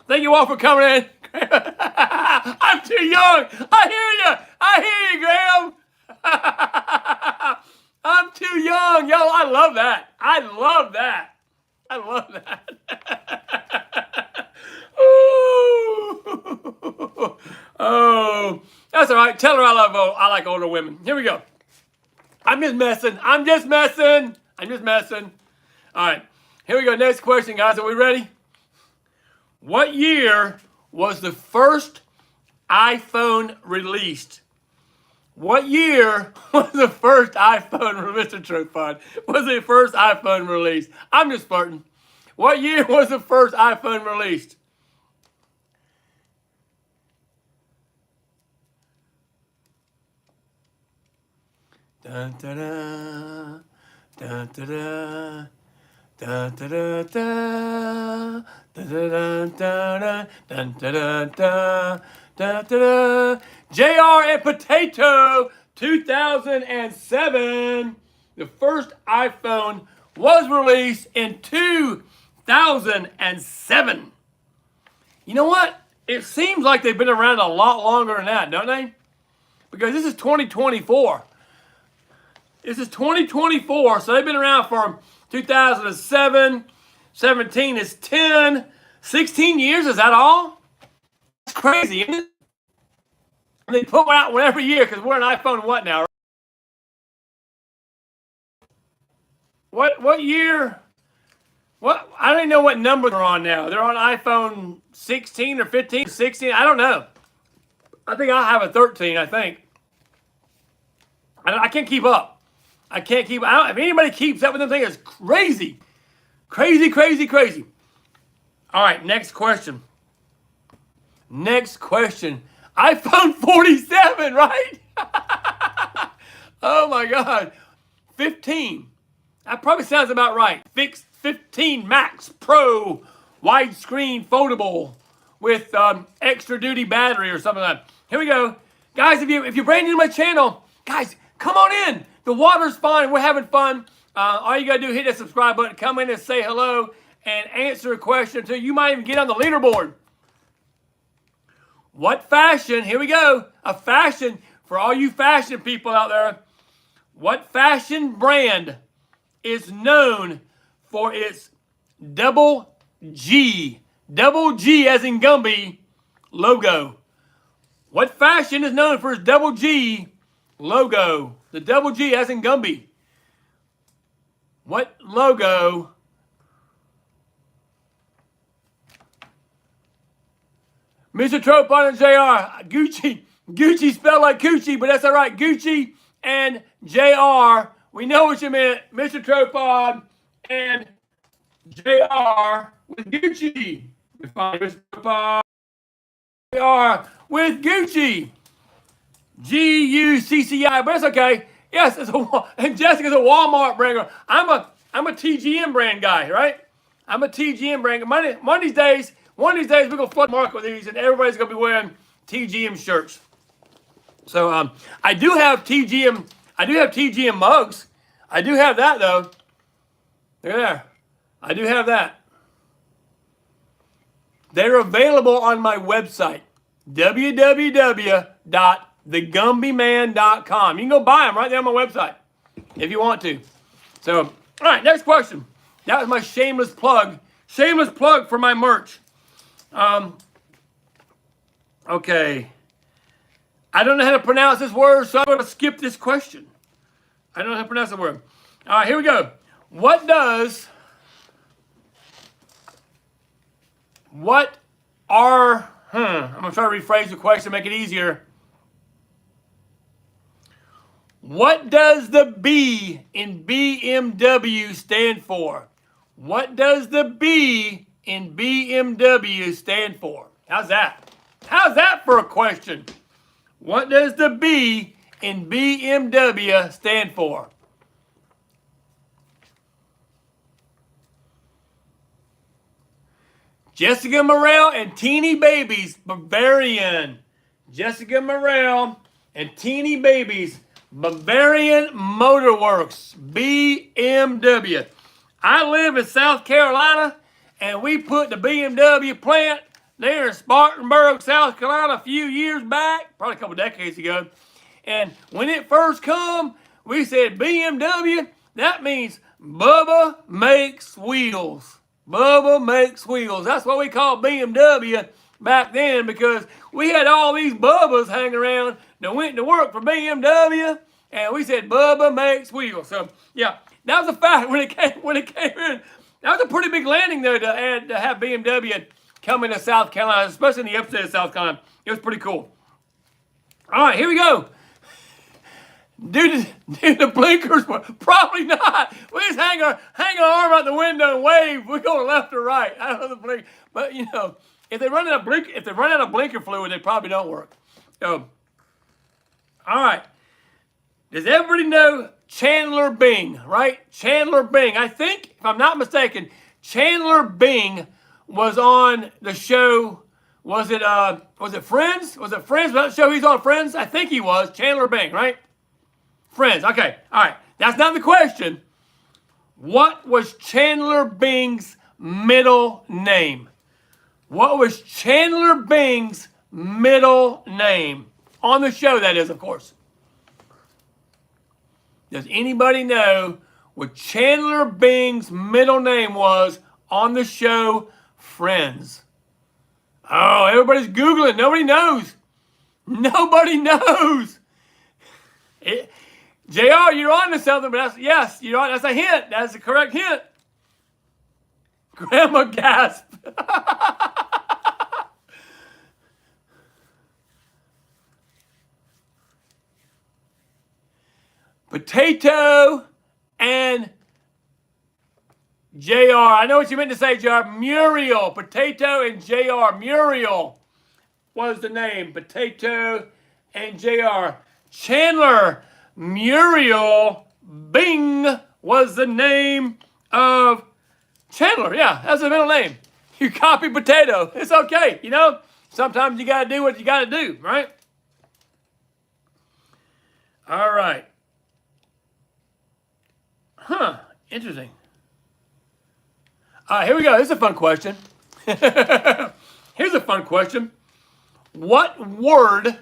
Thank you all for coming in. I'm too young. I hear you, Graham. I'm too young. Yo, I love that. Oh, that's all right. Tell her I like older women. Here we go. All I'm just messing. I'm just messing. I'm just messing. All right. Here we go. Next question, guys. Are we ready? What year was the first iPhone released? What year was the first iPhone, Mr. Truffaut? Was the first iPhone released? I'm just flirting. What year was the first iPhone released? Dun, da, da, dun, da, da. Da da da da da da da da da da da da. JR and Potato 2007. The first iPhone was released in 2007. You know what? It seems like they've been around a lot longer than that, don't they? Because this is 2024. This is 2024, so they've been around for 2007, 17 is 10, 16 years, is that all? That's crazy, isn't it? And they put one out one every year because we're an iPhone what now? What year? What? I don't even know what number they're on now. They're on iPhone 16 or 15, 16, I don't know. I think I have a 13, I think. I can't keep up. I can't keep. If anybody keeps up with them things, it's crazy, crazy, crazy, crazy. All right, next question. Next question. iPhone 47, right? Oh my God, 15. That probably sounds about right. 15 Max Pro, widescreen foldable with extra duty battery or something like that. Here we go, guys. If you're brand new to my channel, guys, come on in. The water's fine. We're having fun. All you got to do is hit that subscribe button, come in and say hello, and answer a question until you might even get on the leaderboard. What fashion, here we go, a fashion for all you fashion people out there. What fashion brand is known for its double G as in Gumby, logo? What fashion is known for its double G logo? The double G as in Gumby. What logo? Mr. Tropon and JR. Gucci. Gucci spelled like Gucci, but that's all right. Gucci and JR. We know what you meant. Mr. Tropon and JR with Gucci. Mr. Tropon. JR with Gucci. Gucci, but it's okay. Yes, and Jessica's a Walmart brand. I'm a TGM brand guy, right? I'm a TGM brand. One of these days we're gonna flood the market with these, and everybody's gonna be wearing TGM shirts. So I do have TGM mugs. I do have that though. Look at there. I do have that. They're available on my website, www.thegumbyman.com. You can go buy them right there on my website if you want to. So, all right, next question. That was my shameless plug. Shameless plug for my merch. Okay. I don't know how to pronounce this word, so I'm going to skip this question. I don't know how to pronounce the word. All right, here we go. I'm going to try to rephrase the question, make it easier. What does the B in BMW stand for? What does the B in BMW stand for? How's that? How's that for a question? What does the B in BMW stand for? Jessica Morrell and Teeny Babies, Bavarian. Jessica Morrell and Teeny Babies, Bavarian Motorworks, BMW. I live in South Carolina, and we put the BMW plant there in Spartanburg, South Carolina a few years back, probably a couple decades ago. And when it first come, we said BMW, that means Bubba makes wheels. Bubba makes wheels. That's what we called BMW back then, because we had all these Bubbas hanging around that went to work for BMW, And we said Bubba makes wheels. So yeah, that was a fact when it came in. That was a pretty big landing though to have BMW coming to South Carolina, especially in the upstate of South Carolina. It was pretty cool. All right, here we go. Dude, the blinkers were probably not. We just hang our arm out the window and wave. We go left or right. I don't know the blink, but you know, if they run out of blinker fluid, they probably don't work. So, all right. Does everybody know Chandler Bing? Right, Chandler Bing. I think, if I'm not mistaken, Chandler Bing was on the show. Was it Friends? Was it Friends? Was that show he's on Friends? I think he was. Chandler Bing, right? Friends. Okay. All right. That's not the question. What was Chandler Bing's middle name? What was Chandler Bing's middle name? On the show, that is, of course. Does anybody know what Chandler Bing's middle name was on the show Friends? Oh, everybody's Googling. Nobody knows. Nobody knows. JR, you're on to something, but yes, you're on. That's a hint. That's the correct hint. Grandma gasp. Potato and JR. I know what you meant to say, JR. Muriel. Potato and JR. Muriel was the name. Potato and JR. Chandler Muriel Bing was the name of Chandler. Yeah, that's the middle name. You copy Potato. It's okay. You know, sometimes you got to do what you got to do, right? All right. Huh. Interesting. All right, here we go. This is a fun question. Here's a fun question. What word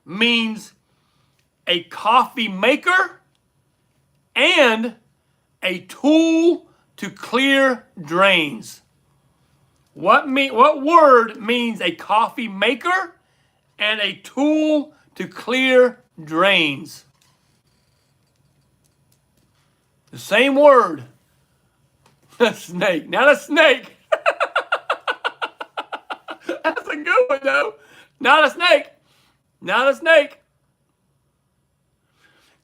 means a coffee maker and a tool to clear drains? What word means a coffee maker and a tool to clear drains? The same word. A snake. Not a snake. That's a good one, though. Not a snake. Not a snake.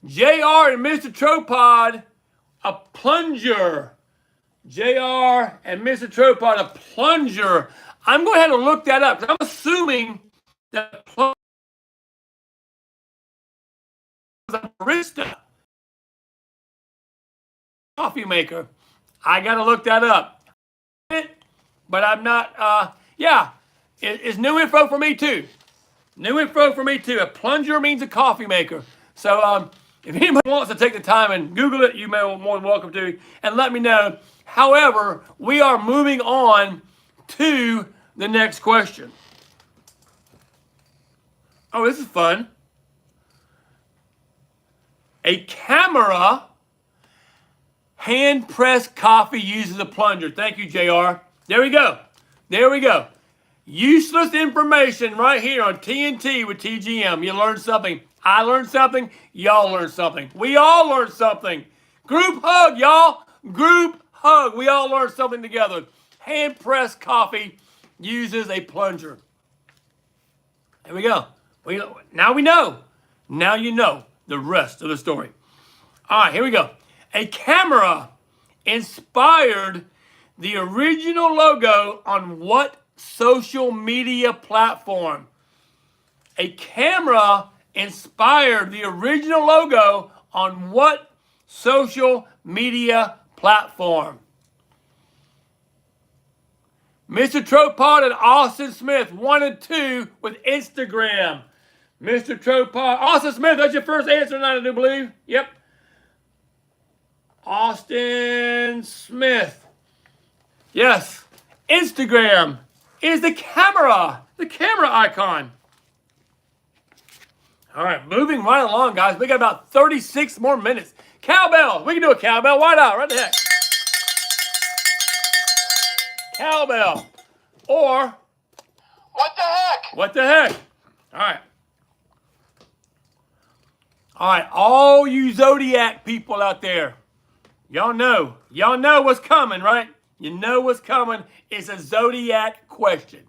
JR and Mr. Tropod, a plunger. JR and Mr. Tropod, a plunger. I'm going to have to look that up because I'm assuming that plunger is a barista. Coffee maker. I got to look that up. But I'm not, yeah, it's new info for me too. New info for me too. A plunger means a coffee maker. So if anybody wants to take the time and Google it, you may be more than welcome to, and let me know. However, we are moving on to the next question. Oh, this is fun. A camera hand pressed coffee uses a plunger. Thank you, JR. There we go. There we go. Useless information right here on TNT with TGM. You learned something. I learned something. Y'all learned something. We all learned something. Group hug, y'all. Group hug. We all learned something together. Hand pressed coffee uses a plunger. There we go. Now we know. Now you know the rest of the story. All right, here we go. A camera inspired the original logo on what social media platform? A camera inspired the original logo on what social media platform? Mr. Tropod and Austin Smith, 1 and 2 with Instagram. Mr. Tropod, Austin Smith, that's your first answer tonight, I do believe. Yep. Austin Smith. Yes. Instagram is the camera icon. All right, moving right along, guys. We got about 36 more minutes. Cowbell. We can do a cowbell. Why not? Right the heck. Cowbell. Or what the heck? What the heck? All right. All right, all you zodiac people out there, y'all know what's coming, right? You know what's coming. It's a zodiac question.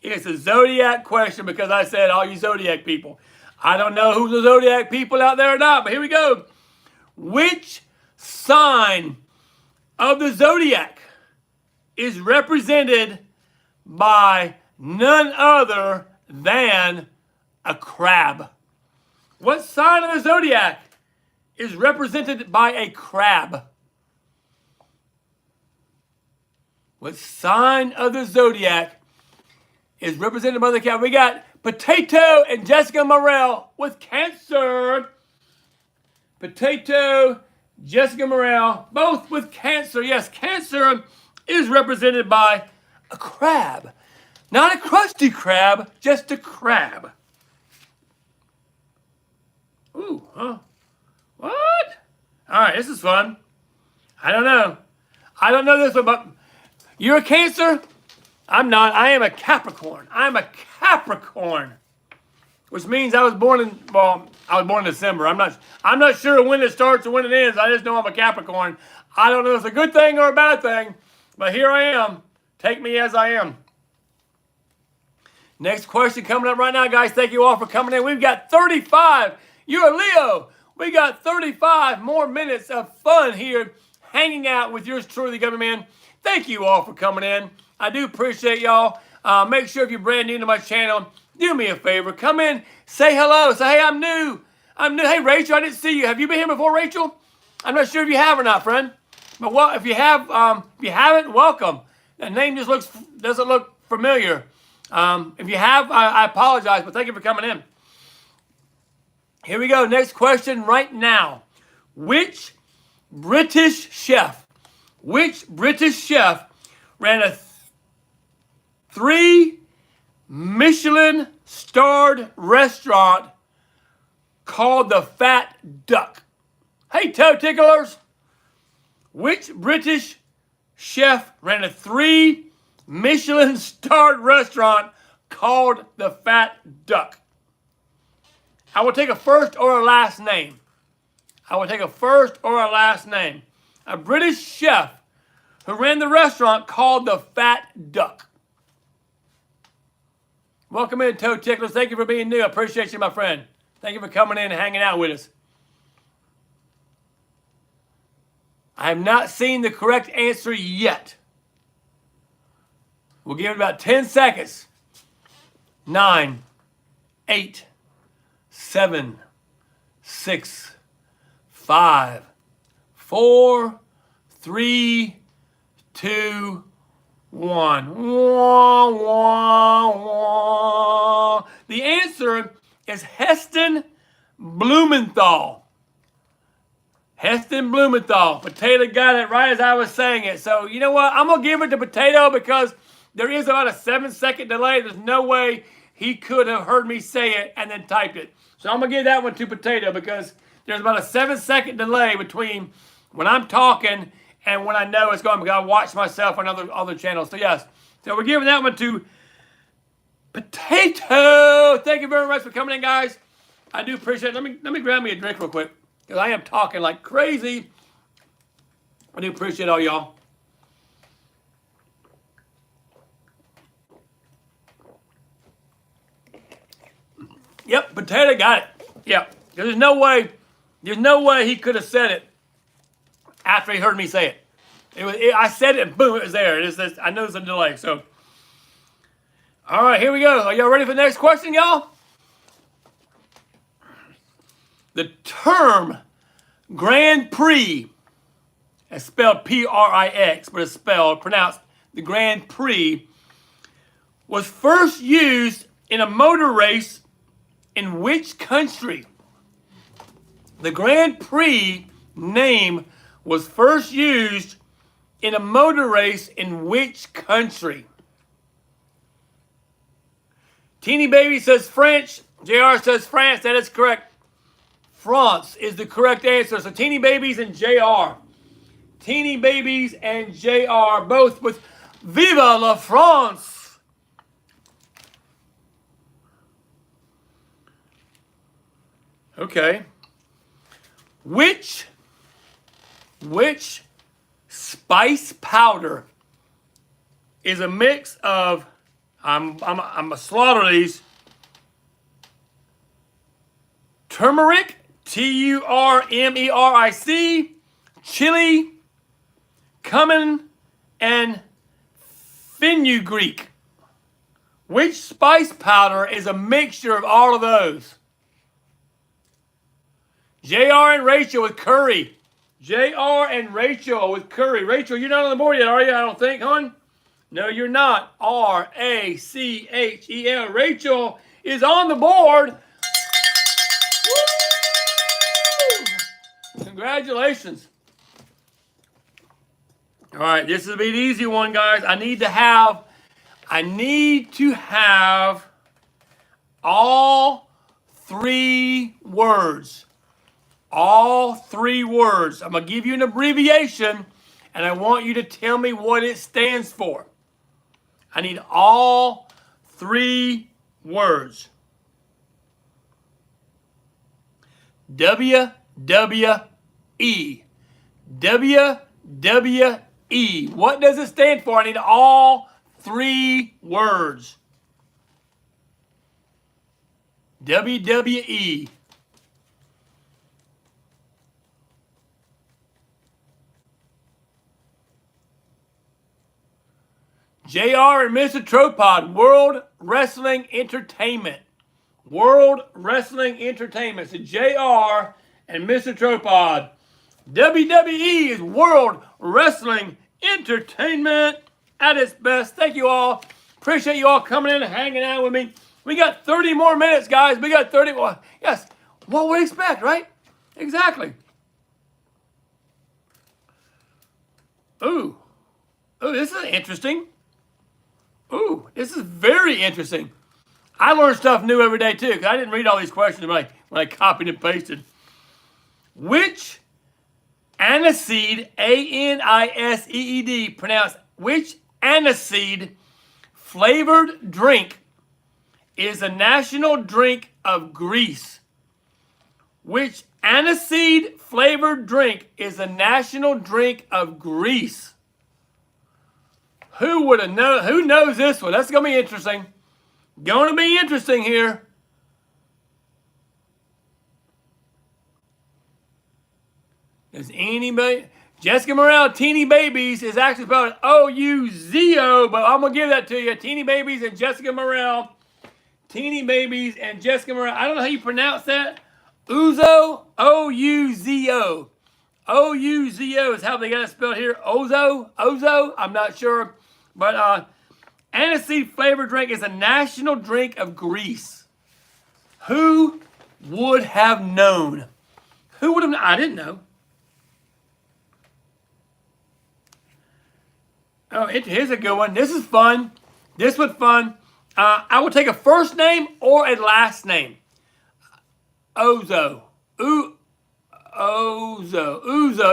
It's a zodiac question because I said all you zodiac people. I don't know who's the zodiac people out there or not, but here we go. Which sign of the zodiac is represented by none other than a crab? What sign of the zodiac is represented by a crab? What sign of the zodiac is represented by the crab? We got Potato and Jessica Morel with Cancer. Potato, Jessica Morel, both with Cancer. Yes, Cancer is represented by a crab. Not a crusty crab, just a crab. Ooh, huh? What? All right, this is fun. I don't know. I don't know this one, but you're a Cancer? I'm not. I am a Capricorn. I'm a Capricorn, which means I was born in December. I'm not sure when it starts or when it ends. I just know I'm a Capricorn. I don't know if it's a good thing or a bad thing, but here I am. Take me as I am. Next question coming up right now, guys. Thank you all for coming in. We've got 35. You're a Leo. We got 35 more minutes of fun here hanging out with yours truly, the Government Man. Thank you all for coming in. I do appreciate y'all. Make sure if you're brand new to my channel, do me a favor. Come in, say hello. Say, hey, I'm new. I'm new. Hey, Rachel, I didn't see you. Have you been here before, Rachel? I'm not sure if you have or not, friend. But well, if you haven't, welcome. That name just doesn't look familiar. If you have, I apologize, but thank you for coming in. Here we go. Next question right now. Which British chef ran a 3 Michelin starred restaurant called the Fat Duck? Hey, toe ticklers. Which British chef ran a 3 Michelin starred restaurant called the Fat Duck? I will take a first or a last name. A British chef who ran the restaurant called the Fat Duck. Welcome in, Toe Ticklers. Thank you for being new. I appreciate you, my friend. Thank you for coming in and hanging out with us. I have not seen the correct answer yet. We'll give it about 10 seconds. 9, 8, 7, 6, 5, 4, 3, 2, 1. Wah, wah, wah. The answer is Heston Blumenthal. Heston Blumenthal. Potato got it right as I was saying it. So, you know what? I'm going to give it to Potato because there is about a 7-second delay. There's no way he could have heard me say it and then typed it. So I'm going to give that one to Potato because there's about a 7-second delay between when I'm talking and when I know it's going, because I watch myself on other channels. So yes, so we're giving that one to Potato. Thank you very much for coming in, guys. I do appreciate it. Let me grab me a drink real quick because I am talking like crazy. I do appreciate all y'all. Yep, Potato got it. Yep. There's no way he could have said it after he heard me say it. I said it and boom, it was there. I know there's a delay. So, all right, here we go. Are y'all ready for the next question, y'all? The term Grand Prix, as spelled P-R-I-X, but it's pronounced the Grand Prix, was first used in a motor race in which country? The Grand Prix name was first used in a motor race in which country? Teeny Baby says French. JR says France. That is correct. France is the correct answer. So Teeny Babies and JR. Teeny Babies and JR both with Viva la France. Okay. Which spice powder is a mix of, I'm gonna slaughter these, turmeric, turmeric, chili, cumin, and fenugreek. Which spice powder is a mixture of all of those? JR and Rachel with curry. JR and Rachel with curry. Rachel, you're not on the board yet, are you? I don't think, hon. No, you're not. Rachel. Rachel is on the board. Woo! Congratulations. All right, this will be an easy one, guys. I need to have all 3 words. All 3 words. I'm going to give you an abbreviation, and I want you to tell me what it stands for. I need all 3 words. WWE. WWE. What does it stand for? I need all 3 words. WWE. JR and Mr. Tropod, World Wrestling Entertainment. World Wrestling Entertainment. So JR and Mr. Tropod. WWE is World Wrestling Entertainment at its best. Thank you all. Appreciate you all coming in and hanging out with me. We got 30 more minutes, guys. We got 30 more. Yes. What would you expect, right? Exactly. Ooh. Ooh, this is interesting. Ooh, this is very interesting. I learn stuff new every day, too, because I didn't read all these questions when I copied and pasted. Which aniseed, aniseed, pronounced, which aniseed flavored drink is a national drink of Greece? Which aniseed flavored drink is a national drink of Greece? Who would have known? Who knows this one? That's going to be interesting. Going to be interesting here. Does anybody? Jessica Morel, Teeny Babies is actually spelled O-U-Z-O, but I'm going to give that to you. Teeny Babies and Jessica Morel. Teeny Babies and Jessica Morel. I don't know how you pronounce that. Uzo, O-U-Z-O. O-U-Z-O is how they got it spelled here. Ozo, I'm not sure. But aniseed flavored drink is a national drink of Greece. Who would have known? Who would have known? I didn't know. Oh, here's a good one. This is fun. This was fun. I will take a first name or a last name. Ozo. Uzo.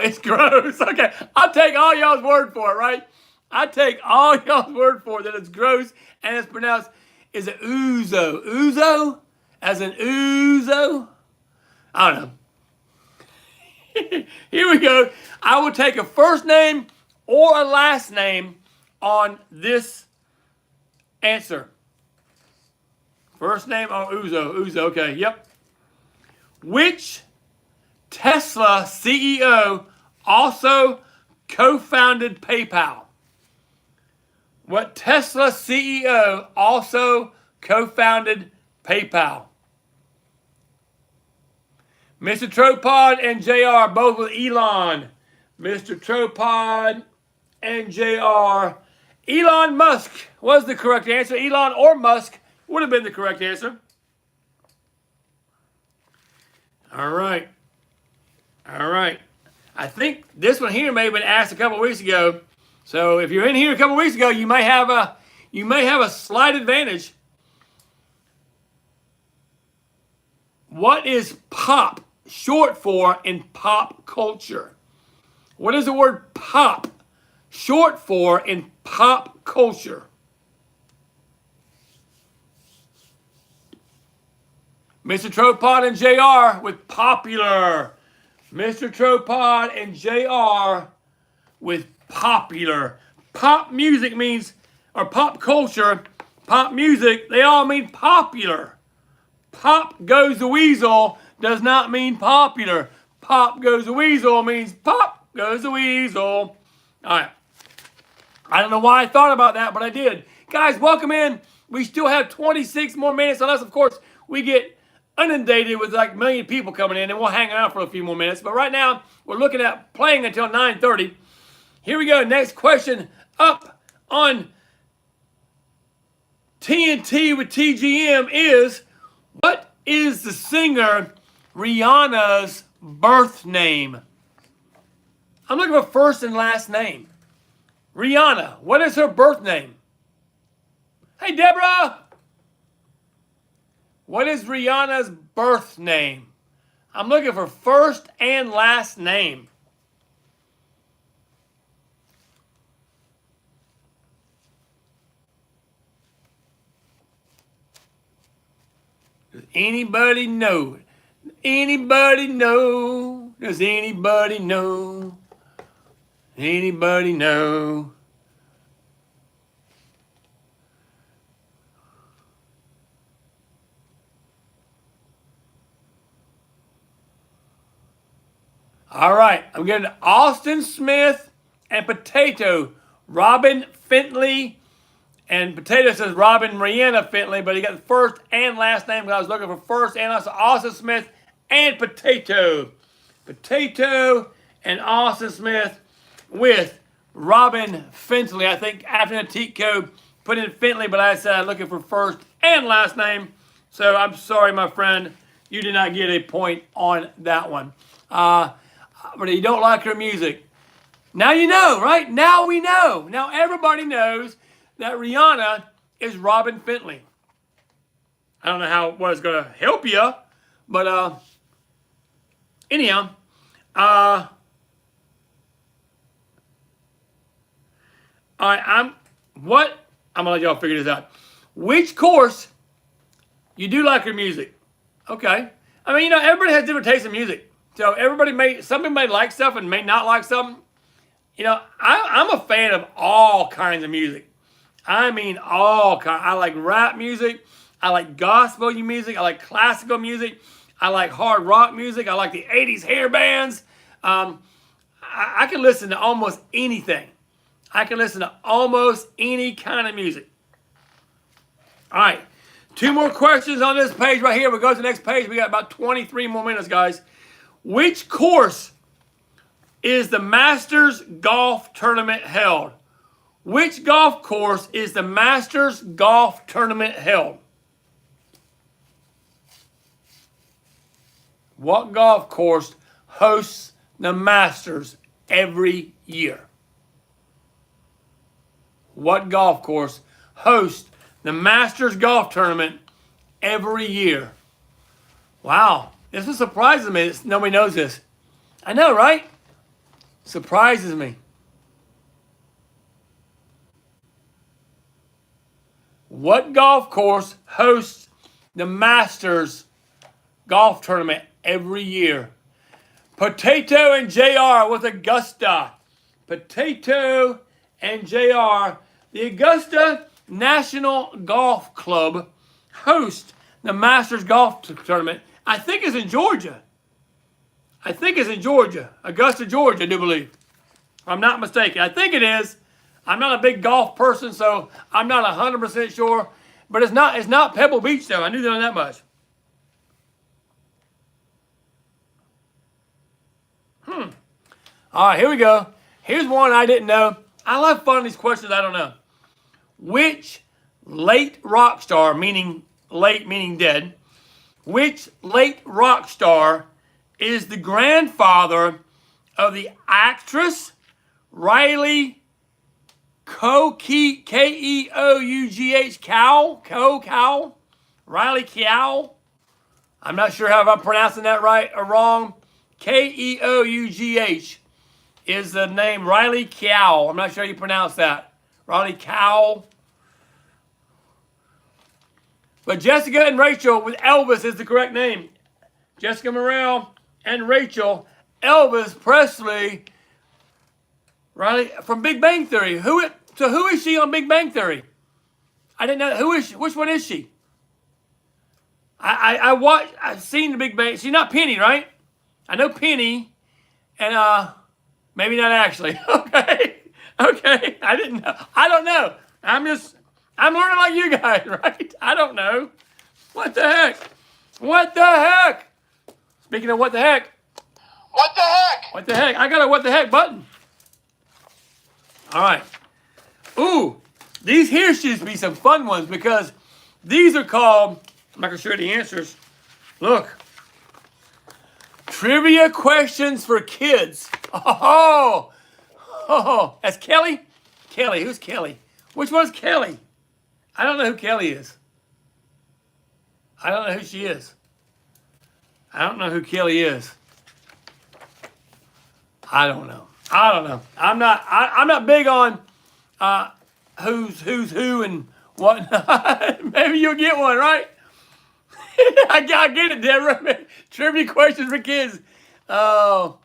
It's gross. Okay, I'll take all y'all's word for it, right? I take all y'all's word for it that it's gross and it's pronounced, is it Uzo? Uzo? As in Uzo? I don't know. Here we go. I will take a first name or a last name on this answer. First name on Uzo. Okay, yep. Which Tesla CEO also co-founded PayPal? What Tesla CEO also co-founded PayPal? Mr. Tropod and JR, both with Elon. Mr. Tropod and JR. Elon Musk was the correct answer. Elon or Musk would have been the correct answer. All right. I think this one here may have been asked a couple weeks ago. So if you're in here a couple weeks ago, you may have a slight advantage. What is pop short for in pop culture? What is the word pop short for in pop culture? Mr. Tropod and JR with popular. Mr. Tropod and JR with popular. Pop music means, or pop culture, pop music, they all mean popular. Pop goes the weasel does not mean popular. Pop goes the weasel means pop goes the weasel. All right. I don't know why I thought about that, but I did. Guys, welcome in. We still have 26 more minutes, unless, of course, we get inundated with like a million people coming in, and we'll hang out for a few more minutes. But right now, we're looking at playing until 9:30. Here we go. Next question up on TNT with TGM is, what is the singer Rihanna's birth name? I'm looking for first and last name. Rihanna, what is her birth name? Hey, Deborah! What is Rihanna's birth name? I'm looking for first and last name. Does anybody know? Anybody know? Does anybody know? Anybody know? All right, I'm getting Austin Smith and Potato. Robin Fentley, and Potato says Robin Rihanna Fentley, but he got the first and last name because I was looking for first and last. Austin Smith and Potato. Potato and Austin Smith with Robin Fentley. I think after the cheat code, put in Fentley, but I said I'm looking for first and last name. So I'm sorry, my friend. You did not get a point on that one. But you don't like her music. Now you know, right? Now we know. Now everybody knows that Rihanna is Robin Fentley. I don't know what it's going to help you, but anyhow, all right, I'm going to let y'all figure this out. Which course you do like her music? Okay. I mean, everybody has different tastes in music. So some people may like stuff and may not like something. I'm a fan of all kinds of music. I mean, all kinds. I like rap music. I like gospel music. I like classical music. I like hard rock music. I like the 80s hair bands. I can listen to almost anything. I can listen to almost any kind of music. All right. 2 more questions on this page right here. We'll go to the next page. We got about 23 more minutes, guys. Which course is the Masters Golf Tournament held? Which golf course is the Masters Golf Tournament held? What golf course hosts the Masters every year? What golf course hosts the Masters Golf Tournament every year? Wow, this is surprising me. Nobody knows this. I know, right? Surprises me. What golf course hosts the Masters Golf Tournament every year? Potato and JR with Augusta. Potato and JR. The Augusta National Golf Club hosts the Masters Golf Tournament. I think it's in Georgia. Augusta, Georgia, I do believe. If I'm not mistaken. I think it is. I'm not a big golf person, so I'm not 100% sure. But it's not Pebble Beach, though. I knew that much. All right, here we go. Here's one I didn't know. I love finding these questions I don't know. Which late rock star, meaning late meaning dead, which late rock star is the grandfather of the actress Riley Keough Cowell? Riley Keough? I'm not sure if I'm pronouncing that right or wrong. Keough is the name. Riley Keough. I'm not sure how you pronounce that. Riley Keough. But Jessica and Rachel with Elvis is the correct name. Jessica Morrell and Rachel. Elvis Presley, right? From Big Bang Theory. So who is she on Big Bang Theory? I didn't know. Who is she? Which one is she? I've seen the Big Bang. She's not Penny, right? I know Penny, and maybe not actually. Okay. Okay. I didn't know. I don't know. I'm learning like you guys, right? I don't know. What the heck? What the heck? Speaking of what the heck. What the heck? What the heck? I got a what the heck button. All right. Ooh, these here should be some fun ones because these are called, I'm not going to show you the answers. Look. Trivia questions for kids. Oh, that's Kelly? Kelly, who's Kelly? Which one's Kelly? I don't know who Kelly is. I don't know who she is. I don't know who Kelly is. I don't know. I'm not big on who's who and whatnot. Maybe you'll get one, right? I get it, Deborah. Trivia questions for kids. Oh,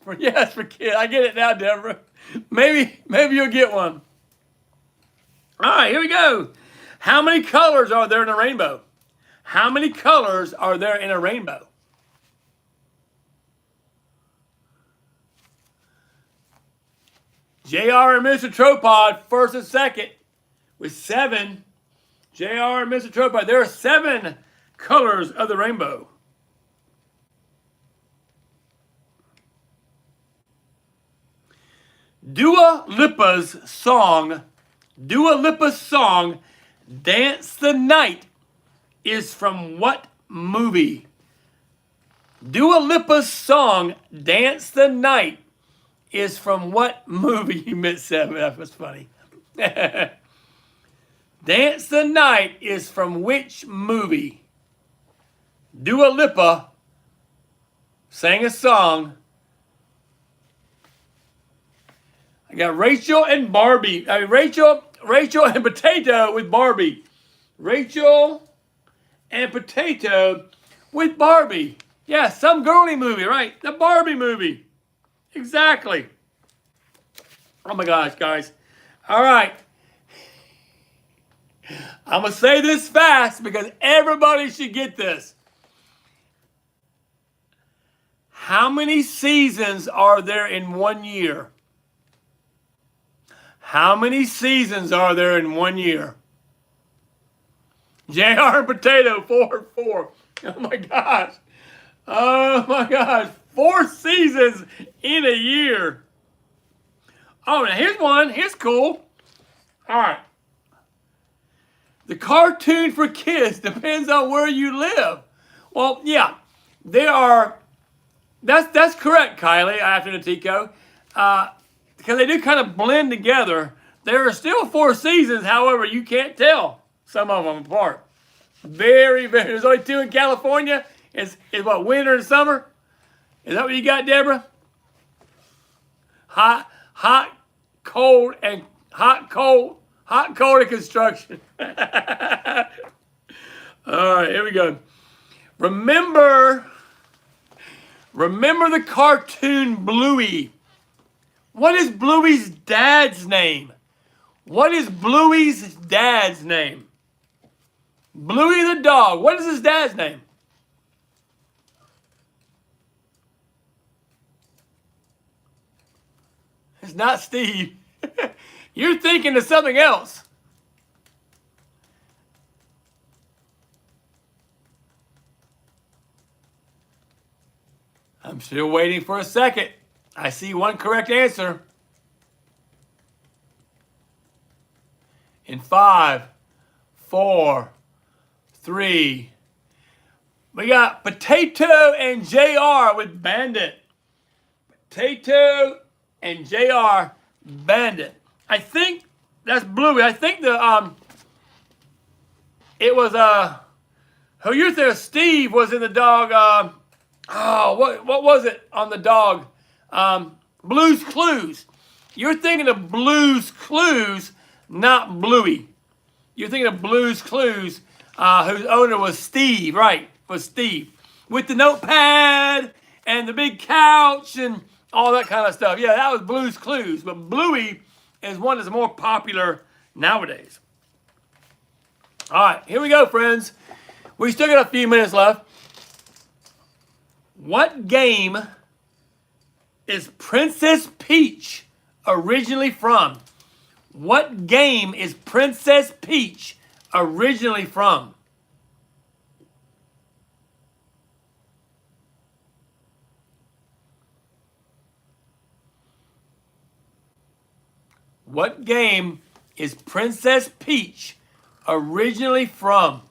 for kids. I get it now, Deborah. Maybe you'll get one. All right, here we go. How many colors are there in a rainbow? How many colors are there in a rainbow? JR and Mr. Tropod, first and second, with 7. JR and Mr. Tropod, there are 7 colors of the rainbow. Dua Lipa's song, Dance the Night, is from what movie? Dua Lipa's song, Dance the Night, is from what movie? You missed 7. That was funny. Dance the Night is from which movie? Dua Lipa sang a song. I got Rachel and Barbie. Rachel and Potato with Barbie. Rachel and Potato with Barbie. Yeah, some girly movie, right? The Barbie movie. Exactly. Oh my gosh, guys. All right. I'm going to say this fast because everybody should get this. How many seasons are there in 1 year? How many seasons are there in 1 year? JR and Potato, 4 and 4. Oh my gosh. Oh my gosh. 4 seasons in a year. Oh, now here's one. Here's cool. All right. The cartoon for kids depends on where you live. Well, yeah. There are. That's correct, Kylie, after the Tico. Because they do kind of blend together. There are still 4 seasons, however, you can't tell some of them apart. Very, very. There's only 2 in California. Is what, winter and summer? Is that what you got, Deborah? Hot, cold, and construction. All right, here we go. Remember the cartoon Bluey. What is Bluey's dad's name? What is Bluey's dad's name? Bluey the dog. What is his dad's name? It's not Steve. You're thinking of something else. I'm still waiting for a second. I see one correct answer. In 5, 4, 3. We got Potato and JR with Bandit. Potato and JR Bandit. I think that's Bluey. I think it was who you're there, Steve was in the dog what was it on the dog? Blue's Clues. You're thinking of Blue's Clues, not Bluey. You're thinking of Blue's Clues, whose owner was Steve, right? Was Steve. With the notepad and the big couch and all that kind of stuff. Yeah, that was Blue's Clues. But Bluey is one that's more popular nowadays. All right, here we go, friends. We still got a few minutes left. What game is Princess Peach originally from? What game is Princess Peach originally from? What game is Princess Peach originally from?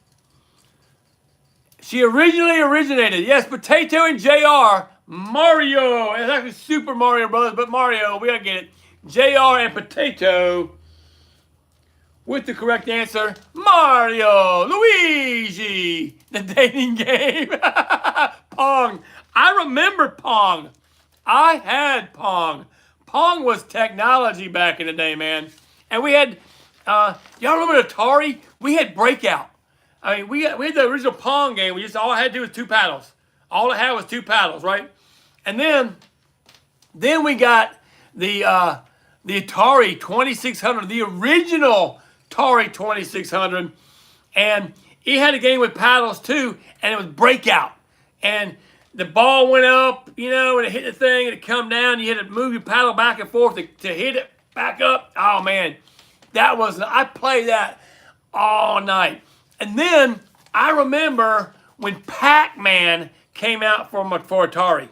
She originally originated, yes, Potato and JR, Mario. It's actually Super Mario Brothers, but Mario, we gotta get it. JR and Potato with the correct answer, Mario, Luigi, the dating game. Pong. I remember Pong. I had Pong. Pong was technology back in the day, man. And we had, y'all remember Atari? We had Breakout. I mean, we had the original Pong game. We just all I had to do was 2 paddles. All it had was 2 paddles, right? And then we got the Atari 2600, the original Atari 2600, and it had a game with paddles too, and it was Breakout. And the ball went up, and it hit the thing, and it come down. You had to move your paddle back and forth to hit it back up. Oh man, I played that all night. And then I remember when Pac-Man came out for Atari.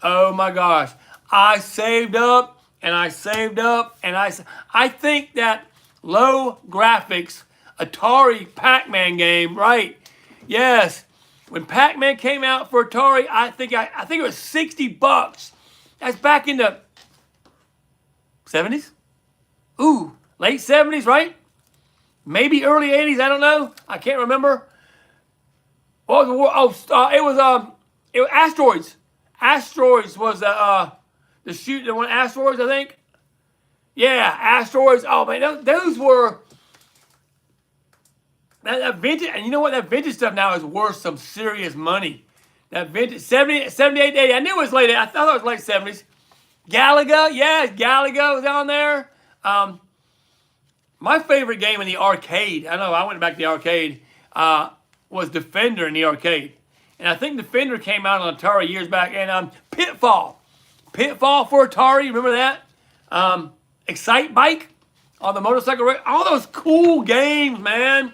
Oh my gosh. I saved up and I saved up and I think that low graphics Atari Pac-Man game, right? Yes. When Pac-Man came out for Atari, I think it was $60. That's back in the 70s? Ooh, late 70s, right? Maybe early 80s, I don't know. I can't remember. What was the it was Asteroids. Asteroids was the one Asteroids, I think. Yeah, Asteroids. Oh man, those were that vintage, and you know what? That vintage stuff now is worth some serious money. That vintage 78, 80. I knew it was late. I thought it was late 70s. Galaga, yes, Galaga was on there. My favorite game in the arcade, I know I went back to the arcade, was Defender in the arcade. And I think Defender came out on Atari years back. And Pitfall. Pitfall for Atari, remember that? Excite Bike on the motorcycle race. All those cool games, man.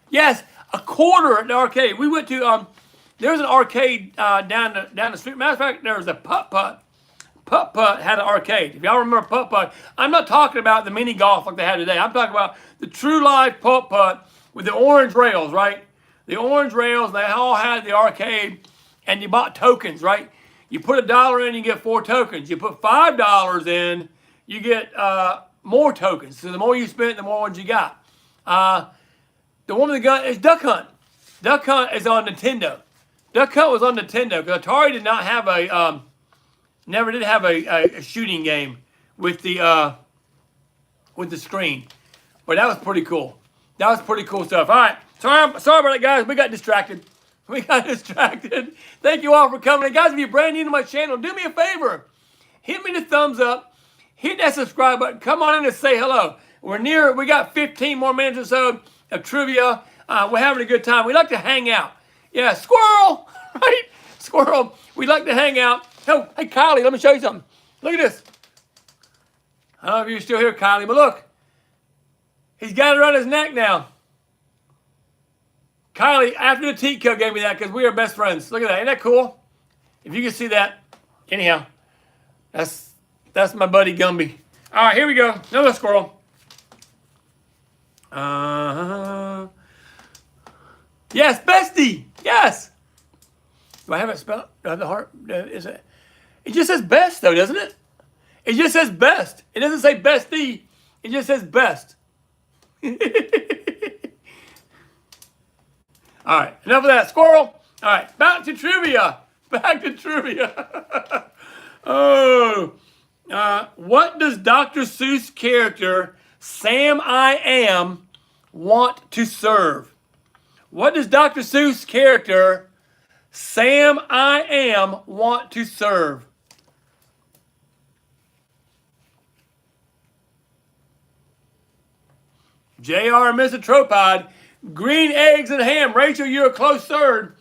Yes, a quarter at the arcade. We went to, there's an arcade down the street. Matter of fact, there was a putt-putt. Putt-putt had an arcade. If y'all remember putt-putt, I'm not talking about the mini golf like they have today. I'm talking about the true life putt-putt with the orange rails, right? The orange rails, they all had the arcade, and you bought tokens, right? You put $1 in, you get 4 tokens. You put $5 in, you get more tokens. So the more you spent, the more ones you got. The one with the gun is Duck Hunt. Duck Hunt is on Nintendo. Duck Hunt was on Nintendo because Atari did not have never did have a shooting game with the screen. But that was pretty cool. That was pretty cool stuff. All right. Sorry about that, guys. We got distracted. Thank you all for coming. And guys, if you're brand new to my channel, do me a favor. Hit me the thumbs up. Hit that subscribe button. Come on in and say hello. We got 15 more minutes or so of trivia. We're having a good time. We like to hang out. Yeah, squirrel, right? Squirrel. We like to hang out. Oh, hey, Kylie, let me show you something. Look at this. I don't know if you're still here, Kylie, but look. He's got it around his neck now. Kylie, after the Tico gave me that because we are best friends. Look at that. Ain't that cool? If you can see that. Anyhow, that's my buddy Gumby. All right, here we go. Another squirrel. Yes, bestie. Yes. Do I have it spelled? Do I have the heart? Is it? It just says best, though, doesn't it? It just says best. It doesn't say bestie. It just says best. All right, enough of that. Squirrel. All right, back to trivia. What does Dr. Seuss character Sam I Am want to serve? What does Dr. Seuss character Sam I Am want to serve? JR and Mr. Tropod, green eggs and ham. Rachel, you're a close third.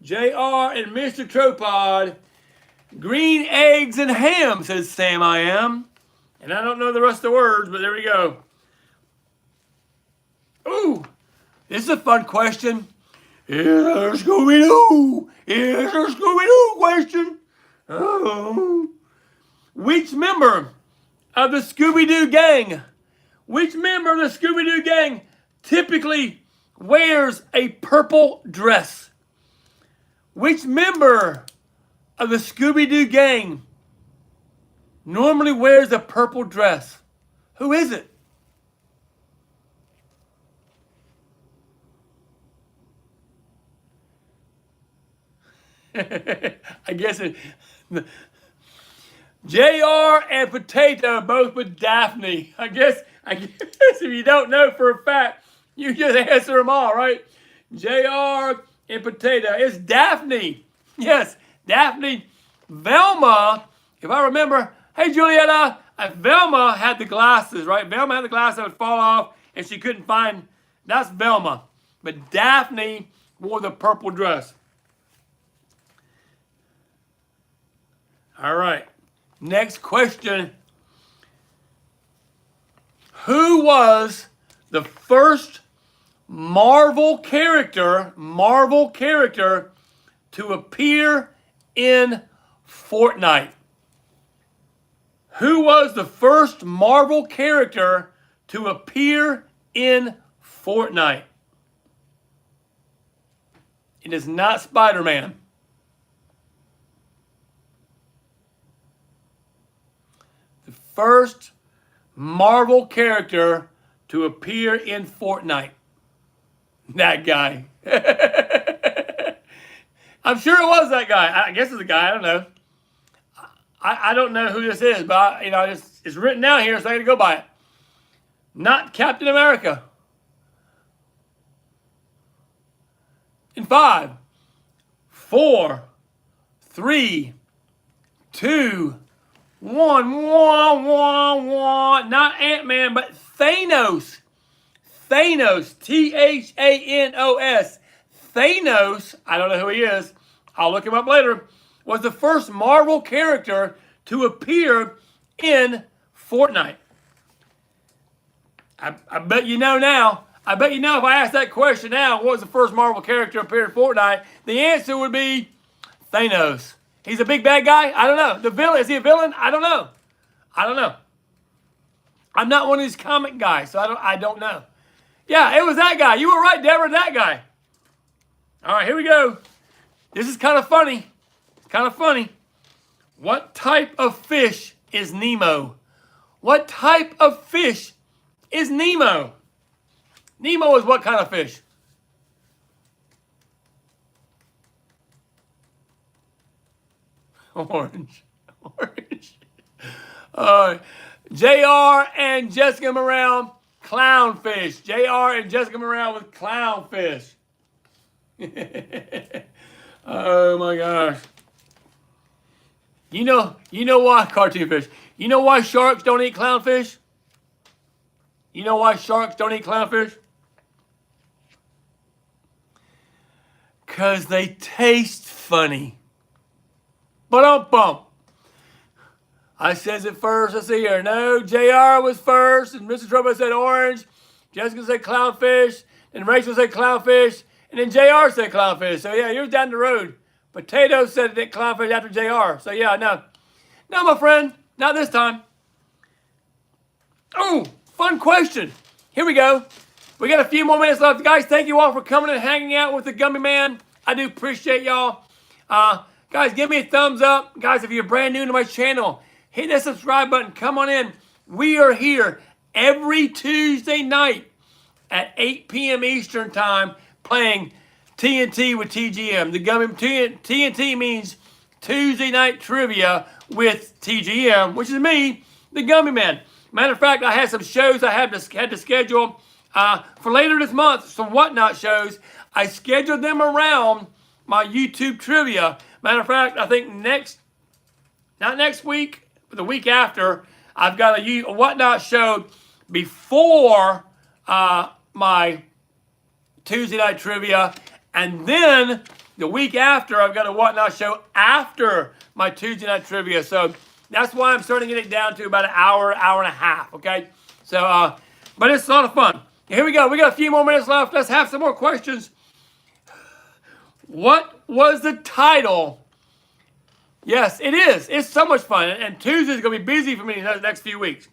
JR and Mr. Tropod, green eggs and ham, says Sam I Am. And I don't know the rest of the words, but there we go. Ooh, this is a fun question. It's a Scooby-Doo. It's a Scooby-Doo question. Oh. Which member of the Scooby-Doo gang, typically wears a purple dress? Which member of the Scooby-Doo gang normally wears a purple dress? Who is it? I guess it. JR and Potato both with Daphne. I guess if you don't know for a fact, you just answer them all, right? JR and Potato. It's Daphne. Yes, Daphne. Velma, if I remember. Hey, Julietta. Velma had the glasses, right? Velma had the glasses that would fall off, and she couldn't find. That's Velma. But Daphne wore the purple dress. All right. Next question. Who was the first Marvel character to appear in Fortnite? Who was the first Marvel character to appear in Fortnite? It is not Spider-Man. First Marvel character to appear in Fortnite. That guy. I'm sure it was that guy. I guess it's a guy. I don't know. I don't know who this is, but it's written down here, so I got to go by it. Not Captain America. In 5, 4, 3, 2, 1. Not Ant-Man, but Thanos. Thanos. T-H-A-N-O-S. Thanos, I don't know who he is. I'll look him up later. Was the first Marvel character to appear in Fortnite. I bet you know now. I bet you know if I ask that question now, what was the first Marvel character to appear in Fortnite? The answer would be Thanos. He's a big bad guy? I don't know. The villain, is he a villain? I don't know. I'm not one of these comic guys, so I don't know. Yeah, it was that guy. You were right, Deborah, that guy. All right, here we go. This is kind of funny. What type of fish is Nemo? What type of fish is Nemo? Nemo is what kind of fish? Orange. JR and Jessica Morrell, clownfish. JR and Jessica Morrell with clownfish. Oh my gosh. You know why, cartoon fish? You know why sharks don't eat clownfish? You know why sharks don't eat clownfish? Because they taste funny. Ba-dum-bum. I says it first. Let's see here. No, JR was first, and Mr. Trouble said orange. Jessica said clownfish, and Rachel said clownfish, and then JR said clownfish. So yeah, you're down the road. Potato said that clownfish after JR. So yeah, no. No, my friend. Not this time. Oh, fun question. Here we go. We got a few more minutes left. Guys, thank you all for coming and hanging out with the Gummy Man. I do appreciate y'all. Guys, give me a thumbs up. Guys, if you're brand new to my channel, hit that subscribe button. Come on in. We are here every Tuesday night at 8 p.m. Eastern Time playing TNT with TGM. The Gummy TNT means Tuesday Night Trivia with TGM, which is me, the Gummy Man. Matter of fact, I had some shows I had to schedule for later this month, some whatnot shows. I scheduled them around my YouTube trivia. Matter of fact, I think not next week, but the week after, I've got a Whatnot show before my Tuesday night trivia, and then the week after, I've got a Whatnot show after my Tuesday night trivia. So that's why I'm starting to get it down to about an hour and a half, okay? So, but it's a lot of fun. Here we go. We got a few more minutes left. Let's have some more questions. What was the title? Yes, it is. It's so much fun. And Tuesday's going to be busy for me in the next few weeks.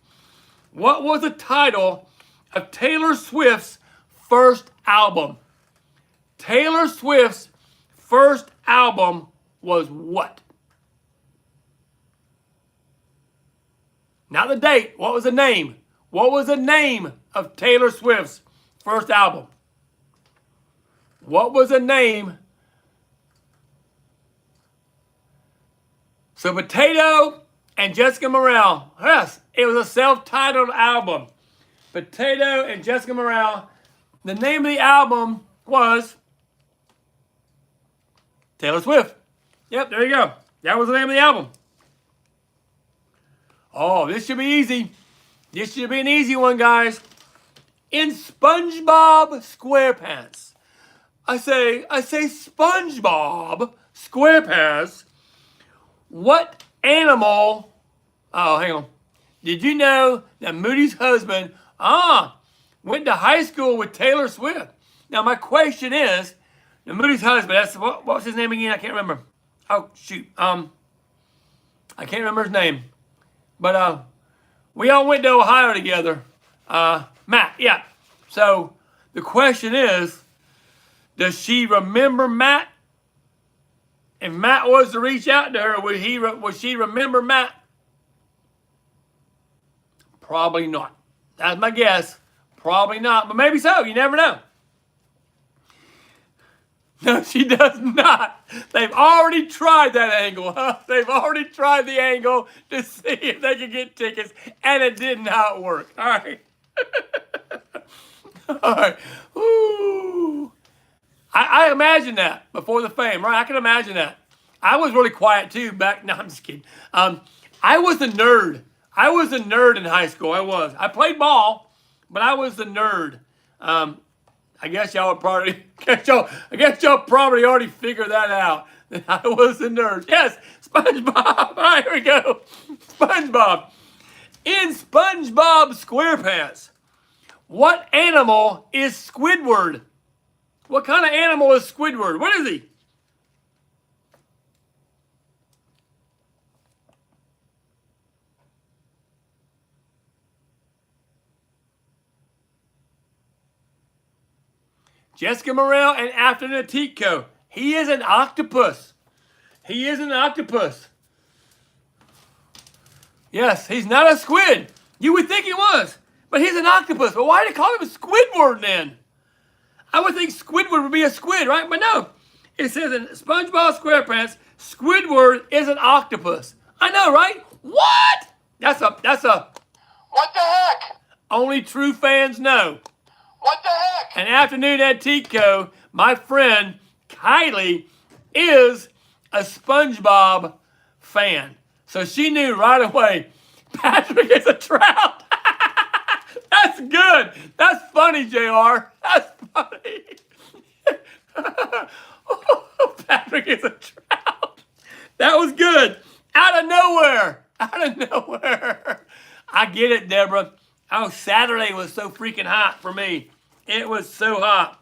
What was the title of Taylor Swift's first album? Taylor Swift's first album was what? Not the date. What was the name? What was the name of Taylor Swift's first album? What was the name? So Potato and Jessica Morel. Yes, it was a self-titled album. Potato and Jessica Morel. The name of the album was Taylor Swift. Yep, there you go. That was the name of the album. Oh, this should be easy. This should be an easy one, guys. In SpongeBob SquarePants. I say SpongeBob SquarePants. What animal? Oh, hang on. Did you know that Moody's husband went to high school with Taylor Swift? Now my question is, the Moody's husband. That's what's his name again? I can't remember. Oh shoot. I can't remember his name. But we all went to Ohio together. Matt, yeah. So the question is, does she remember Matt? If Matt was to reach out to her, would she remember Matt? Probably not. That's my guess. Probably not, but maybe so. You never know. No, she does not. They've already tried that angle. Huh? They've already tried the angle to see if they could get tickets, and it did not work. All right. All right. Ooh. I imagine that before the fame, right? I can imagine that. I was really quiet too back. No, I'm just kidding. I was a nerd. I was a nerd in high school. I was. I played ball, but I was the nerd. I guess y'all would probably. I guess y'all probably already figured that out. That I was the nerd. Yes, SpongeBob. All right, here we go. SpongeBob. In SpongeBob SquarePants, what animal is Squidward? What kind of animal is Squidward? What is he? Jessica Morel and Afternoon Tico. He is an octopus. He is an octopus. Yes, he's not a squid. You would think he was, but he's an octopus. But why did they call him a Squidward then? I would think Squidward would be a squid, right? But no. It says in SpongeBob SquarePants, Squidward is an octopus. I know, right? What? That's a. What the heck? Only true fans know. What the heck? And Afternoon at Tico, my friend Kylie is a SpongeBob fan. So she knew right away, Patrick is a trout. That's good. That's funny, JR. That's funny. Patrick is a trout. That was good. Out of nowhere. Out of nowhere. I get it, Deborah. Oh, Saturday was so freaking hot for me. It was so hot.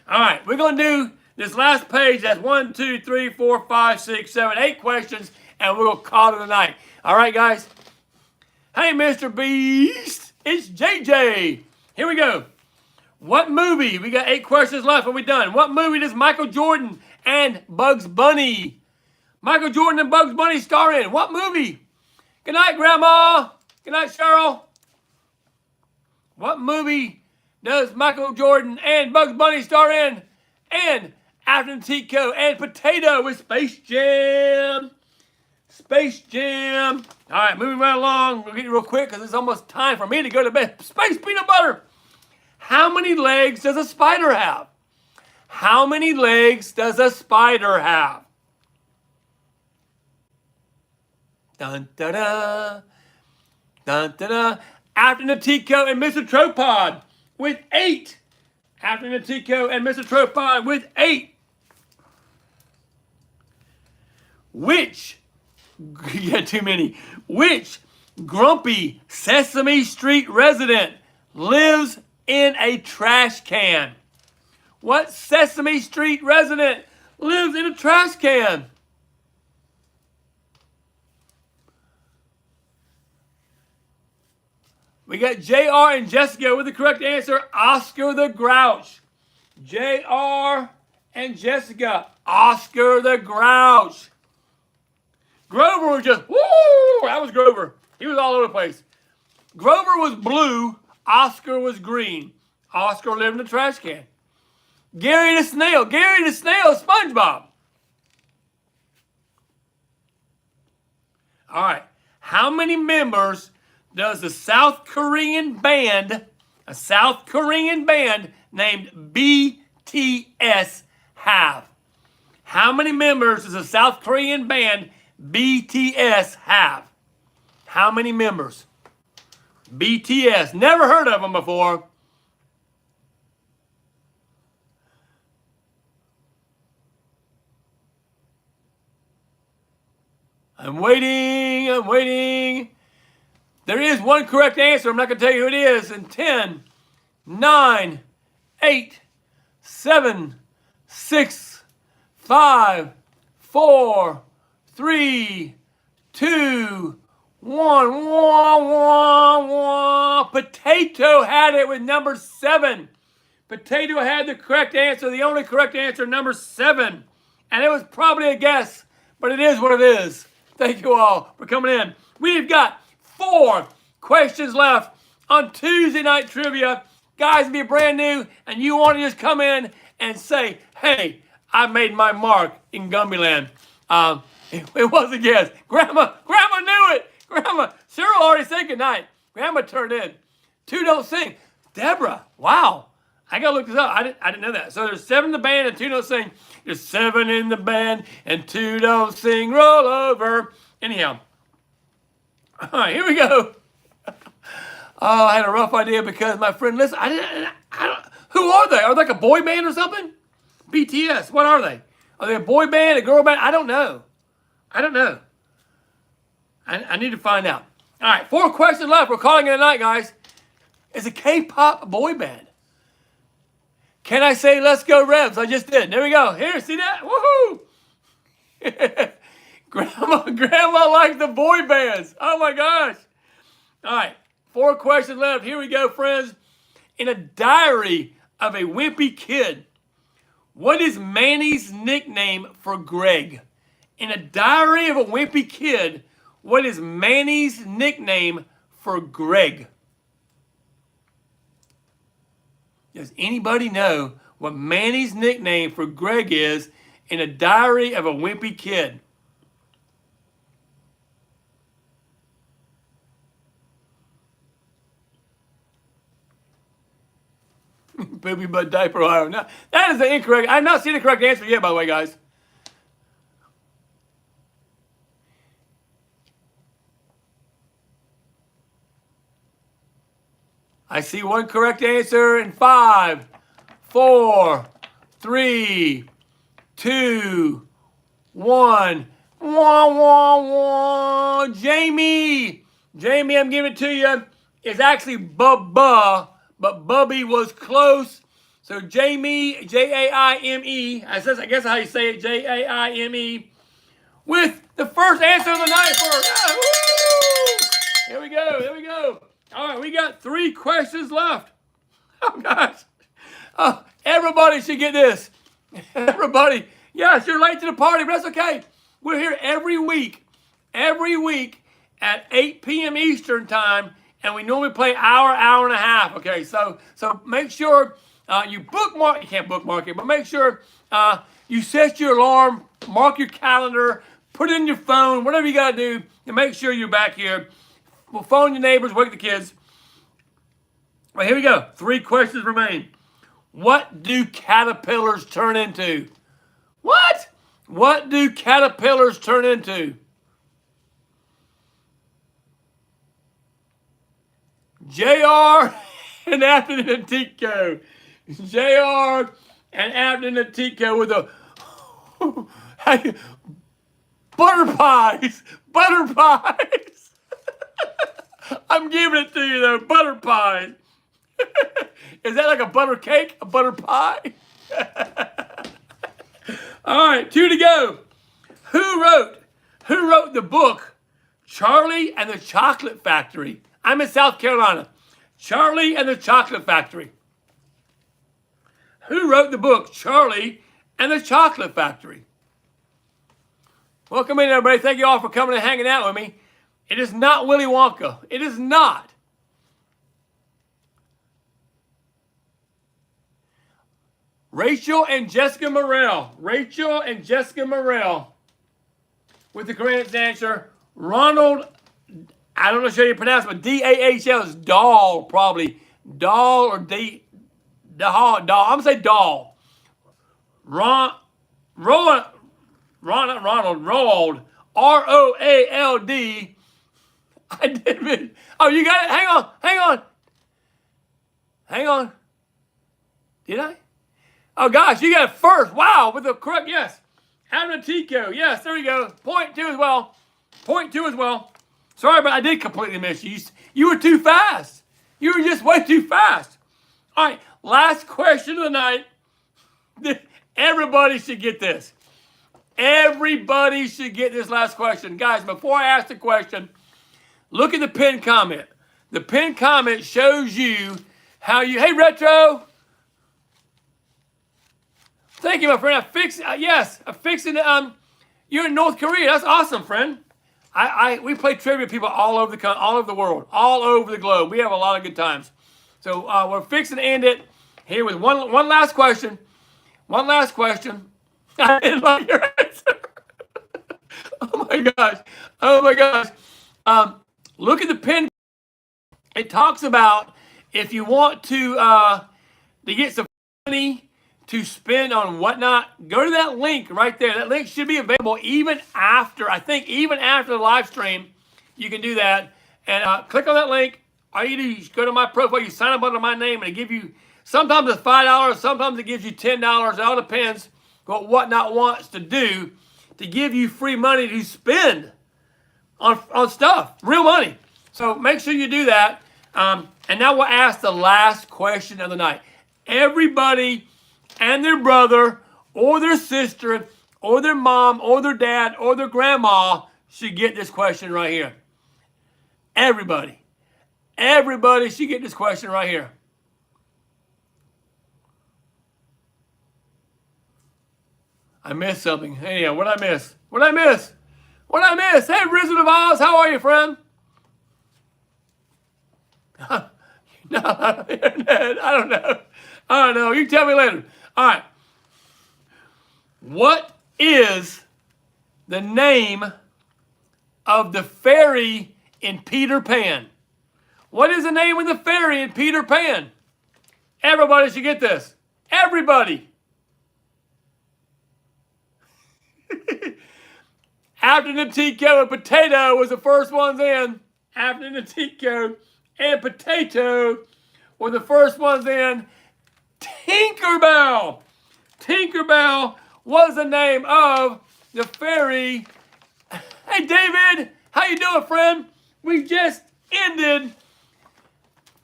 All right, we're going to do this last page. That's 1, 2, 3, 4, 5, 6, 7, 8 questions, and we're going to call it a night. All right, guys? Hey, Mr. Beast. It's JJ. Here we go. What movie? We got 8 questions left. Are we done? What movie does Michael Jordan and Bugs Bunny? Michael Jordan and Bugs Bunny star in. What movie? Good night, Grandma. Good night, Cheryl. What movie does Michael Jordan and Bugs Bunny star in? And Afternoon Tico and Potato with Space Jam. Space Jam. All right, moving right along. We'll get it real quick because it's almost time for me to go to bed. Space Peanut Butter. How many legs does a spider have? How many legs does a spider have? Dun da da. Dun da da. After Natiko and Mr. Tropod with 8. After Natiko and Mr. Tropod with 8. Which, you got too many. Which grumpy Sesame Street resident lives in a trash can? What Sesame Street resident lives in a trash can? We got JR and Jessica with the correct answer, Oscar the Grouch. JR and Jessica, Oscar the Grouch. Grover was just, woo, that was Grover. He was all over the place. Grover was blue, Oscar was green. Oscar lived in a trash can. Gary the Snail, SpongeBob. All right, how many members does a South Korean band named BTS have? How many members does a South Korean band BTS have? How many members? BTS. Never heard of them before. I'm waiting. There is one correct answer. I'm not going to tell you who it is. In 10, 9, 8, 7, 6, 5, 4, 3, 2, 1. Potato had it with number 7. Potato had the correct answer, the only correct answer, number 7. And it was probably a guess, but it is what it is. Thank you all for coming in. We've got 4 questions left on Tuesday Night Trivia. Guys, if you're brand new and you want to just come in and say, hey, I made my mark in Gumbyland. It was a guess. Grandma knew it. Grandma, Cheryl already said goodnight. Grandma turned in. 2 don't sing. Deborah, wow. I got to look this up. I didn't know that. So there's 7 in the band and 2 don't sing. There's 7 in the band and 2 don't sing. Roll over. Anyhow. All right, here we go. Oh, I had a rough idea because my friend, listen, I don't, who are they? Are they like a boy band or something? BTS, what are they? Are they a boy band, a girl band? I don't know. I need to find out. All right, 4 questions left. We're calling it a night, guys. Is a K-pop boy band? Can I say let's go Rebs? I just did. There we go. Here, see that? Woohoo! Grandma likes the boy bands. Oh my gosh. All right, 4 questions left. Here we go, friends. In a diary of a wimpy kid, what is Manny's nickname for Greg? In a diary of a wimpy kid, what is Manny's nickname for Greg? Does anybody know what Manny's nickname for Greg is in a diary of a wimpy kid? Poopy butt diaper Ohio. No, that is the incorrect. I've not seen the correct answer yet, by the way, guys. I see one correct answer in 5, 4, 3, 2, 1. Jamie, I'm giving it to you. It's actually Bubba, but Bubby was close. So Jamie, Jaime, I guess how you say it, Jaime, with the first answer of the night for Here we go. All right, we got 3 questions left. Oh, gosh. Everybody should get this. Everybody. Yes, you're late to the party, but that's okay. We're here every week at 8 p.m. Eastern time, and we normally play hour and a half. Okay, so make sure you bookmark. You can't bookmark it, but make sure you set your alarm, mark your calendar, put it in your phone, whatever you got to do to make sure you're back here. We'll phone your neighbors, wake the kids. Well, here we go. 3 questions remain. What do caterpillars turn into? What? What do caterpillars turn into? JR and Afton and Tico. JR and Afton and Tico with a butter pies. Butter pies. I'm giving it to you though. Butter pies. Is that like a butter cake? A butter pie? All right, 2 to go. Who wrote the book Charlie and the Chocolate Factory? I'm in South Carolina. Charlie and the Chocolate Factory. Who wrote the book Charlie and the Chocolate Factory? Welcome in, everybody. Thank you all for coming and hanging out with me. It is not Willy Wonka. It is not. Rachel and Jessica Morrell. Rachel and Jessica Morrell with the correct answer. Ronald, I don't know how you pronounce it, but D-A-H-L is Dahl, probably. Dahl or Dahl. I'm going to say Dahl. Ronald, R-O-A-L-D. I didn't. Oh, you got it? Hang on. Did I? Oh, gosh, you got it first. Wow, with the correct, yes. Tico, yes, there you go. Point 2 as well. Point 2 as well. Sorry, but I did completely miss you. You were too fast. You were just way too fast. All right, last question of the night. Everybody should get this. Everybody should get this last question. Guys, before I ask the question, look at the pinned comment. The pinned comment shows you how you, hey, Retro. Thank you, my friend. I'm fixing you're in North Korea. That's awesome, friend. We play trivia with people all over the world, all over the globe. We have a lot of good times. So we're fixing to end it here with one last question. One last question. I didn't like your answer. Oh my gosh. Look at the pin. It talks about if you want to get some money to spend on whatnot, go to that link right there. That link should be available even after the live stream. You can do that. And click on that link. All you do is go to my profile, you sign up under my name, and it give you, sometimes it's $5, sometimes it gives you $10. It all depends what Whatnot wants to do to give you free money to spend on stuff, real money. So make sure you do that. And now we'll ask the last question of the night. Everybody and their brother or their sister or their mom or their dad or their grandma should get this question right here. Everybody should get this question right here. I missed something. Hey, what'd I miss? Hey, Wizard of Oz, how are you, friend? No, I don't know. You tell me later. All right. What is the name of the fairy in Peter Pan? What is the name of the fairy in Peter Pan? Everybody should get this. Everybody. After the Tico and Potato was the first ones in. After the Tico and Potato were the first ones in. Tinkerbell. Tinkerbell was the name of the fairy. Hey, David. How you doing, friend? We just ended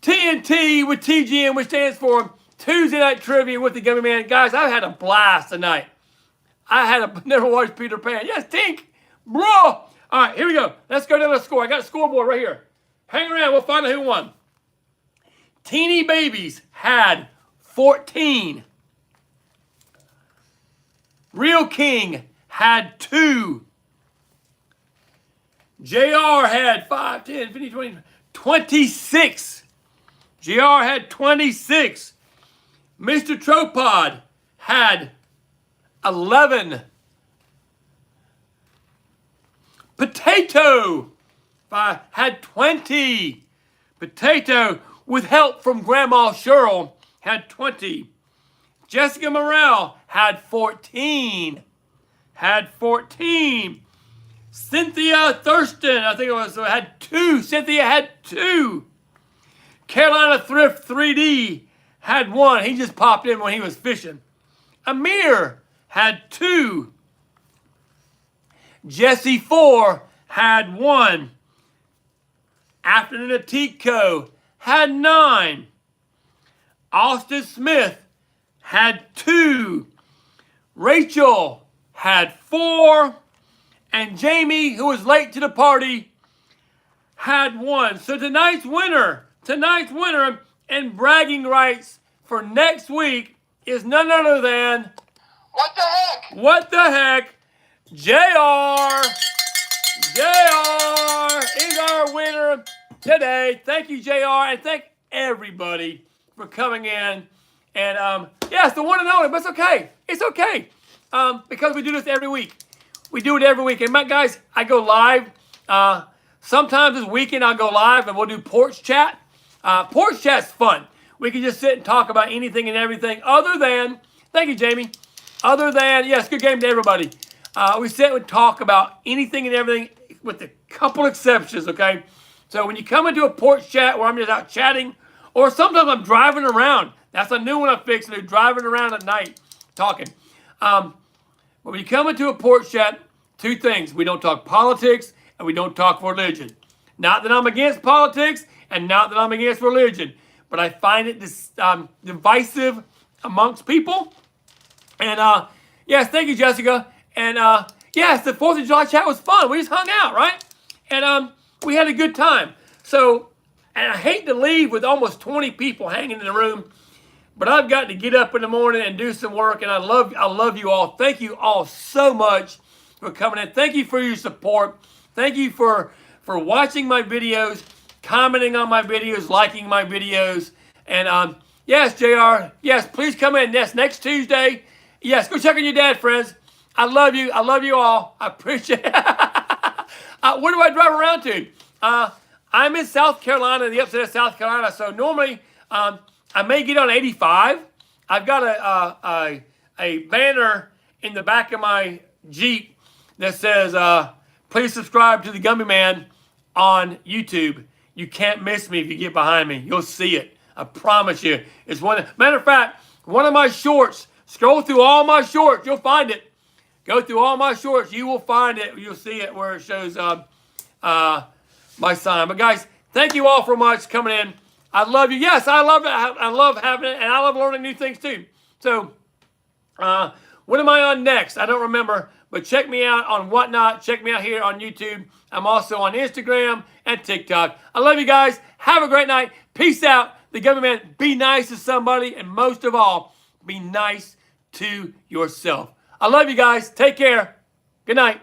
TNT with TGM, which stands for Tuesday Night Trivia with the Gummy Man. Guys, I've had a blast tonight. Never watched Peter Pan. Yes, Tink. Bro. All right, here we go. Let's go down the score. I got a scoreboard right here. Hang around. We'll find out who won. Teeny Babies had 14. Real King had 2. JR had 5, 10, 15, 20, 26. JR had 26. Mr. Tropod had 11. Potato had 20. Potato, with help from Grandma Cheryl, had 20. Jessica Morrell had 14. Had 14. Cynthia Thurston, I think it was, had 2. Cynthia had 2. Carolina Thrift 3D had 1. He just popped in when he was fishing. Amir had 2. Jesse 4 had 1. Afternoon at Tico had 9. Austin Smith had 2. Rachel had 4. And Jamie, who was late to the party, had 1. So tonight's winner and bragging rights for next week is none other than... What the heck? JR. JR is our winner today. Thank you, JR, and thank everybody for coming in. And yeah, it's the one and only, but it's okay. It's okay because we do this every week. We do it every week. And guys, I go live. Sometimes this weekend I'll go live and we'll do porch chat. Porch chat's fun. We can just sit and talk about anything and everything other than, thank you, Jamie, other than, yes, good game to everybody. We sit and talk about anything and everything with a couple exceptions, okay? So when you come into a porch chat where I'm just out chatting, or sometimes I'm driving around. That's a new one I fixed. I'm driving around at night talking. But when you come into a porch chat, 2 things. We don't talk politics and we don't talk religion. Not that I'm against politics and not that I'm against religion, but I find it divisive amongst people. And yes, thank you, Jessica. And yes, the 4th of July chat was fun. We just hung out, right? And we had a good time. So, and I hate to leave with almost 20 people hanging in the room, but I've got to get up in the morning and do some work. And I love you all. Thank you all so much for coming in. Thank you for your support. Thank you for watching my videos, commenting on my videos, liking my videos. And yes, JR, yes, please come in. Yes, next Tuesday. Yes, go check on your dad, friends. I love you. I love you all. I appreciate it. Where do I drive around to? I'm in South Carolina, the upstate of South Carolina. So normally I may get on 85. I've got a banner in the back of my Jeep that says, please subscribe to the Gummy Man on YouTube. You can't miss me if you get behind me. You'll see it. I promise you. It's one. Matter of fact, one of my shorts. Scroll through all my shorts. You'll find it. Go through all my shorts. You will find it. You'll see it where it shows my sign. But guys, thank you all so much coming in. I love you. Yes, I love it. I love having it, and I love learning new things too. So, what am I on next? I don't remember, but check me out on Whatnot. Check me out here on YouTube. I'm also on Instagram and TikTok. I love you guys. Have a great night. Peace out. The Gummy Man, be nice to somebody, and most of all, be nice to yourself. I love you guys. Take care. Good night.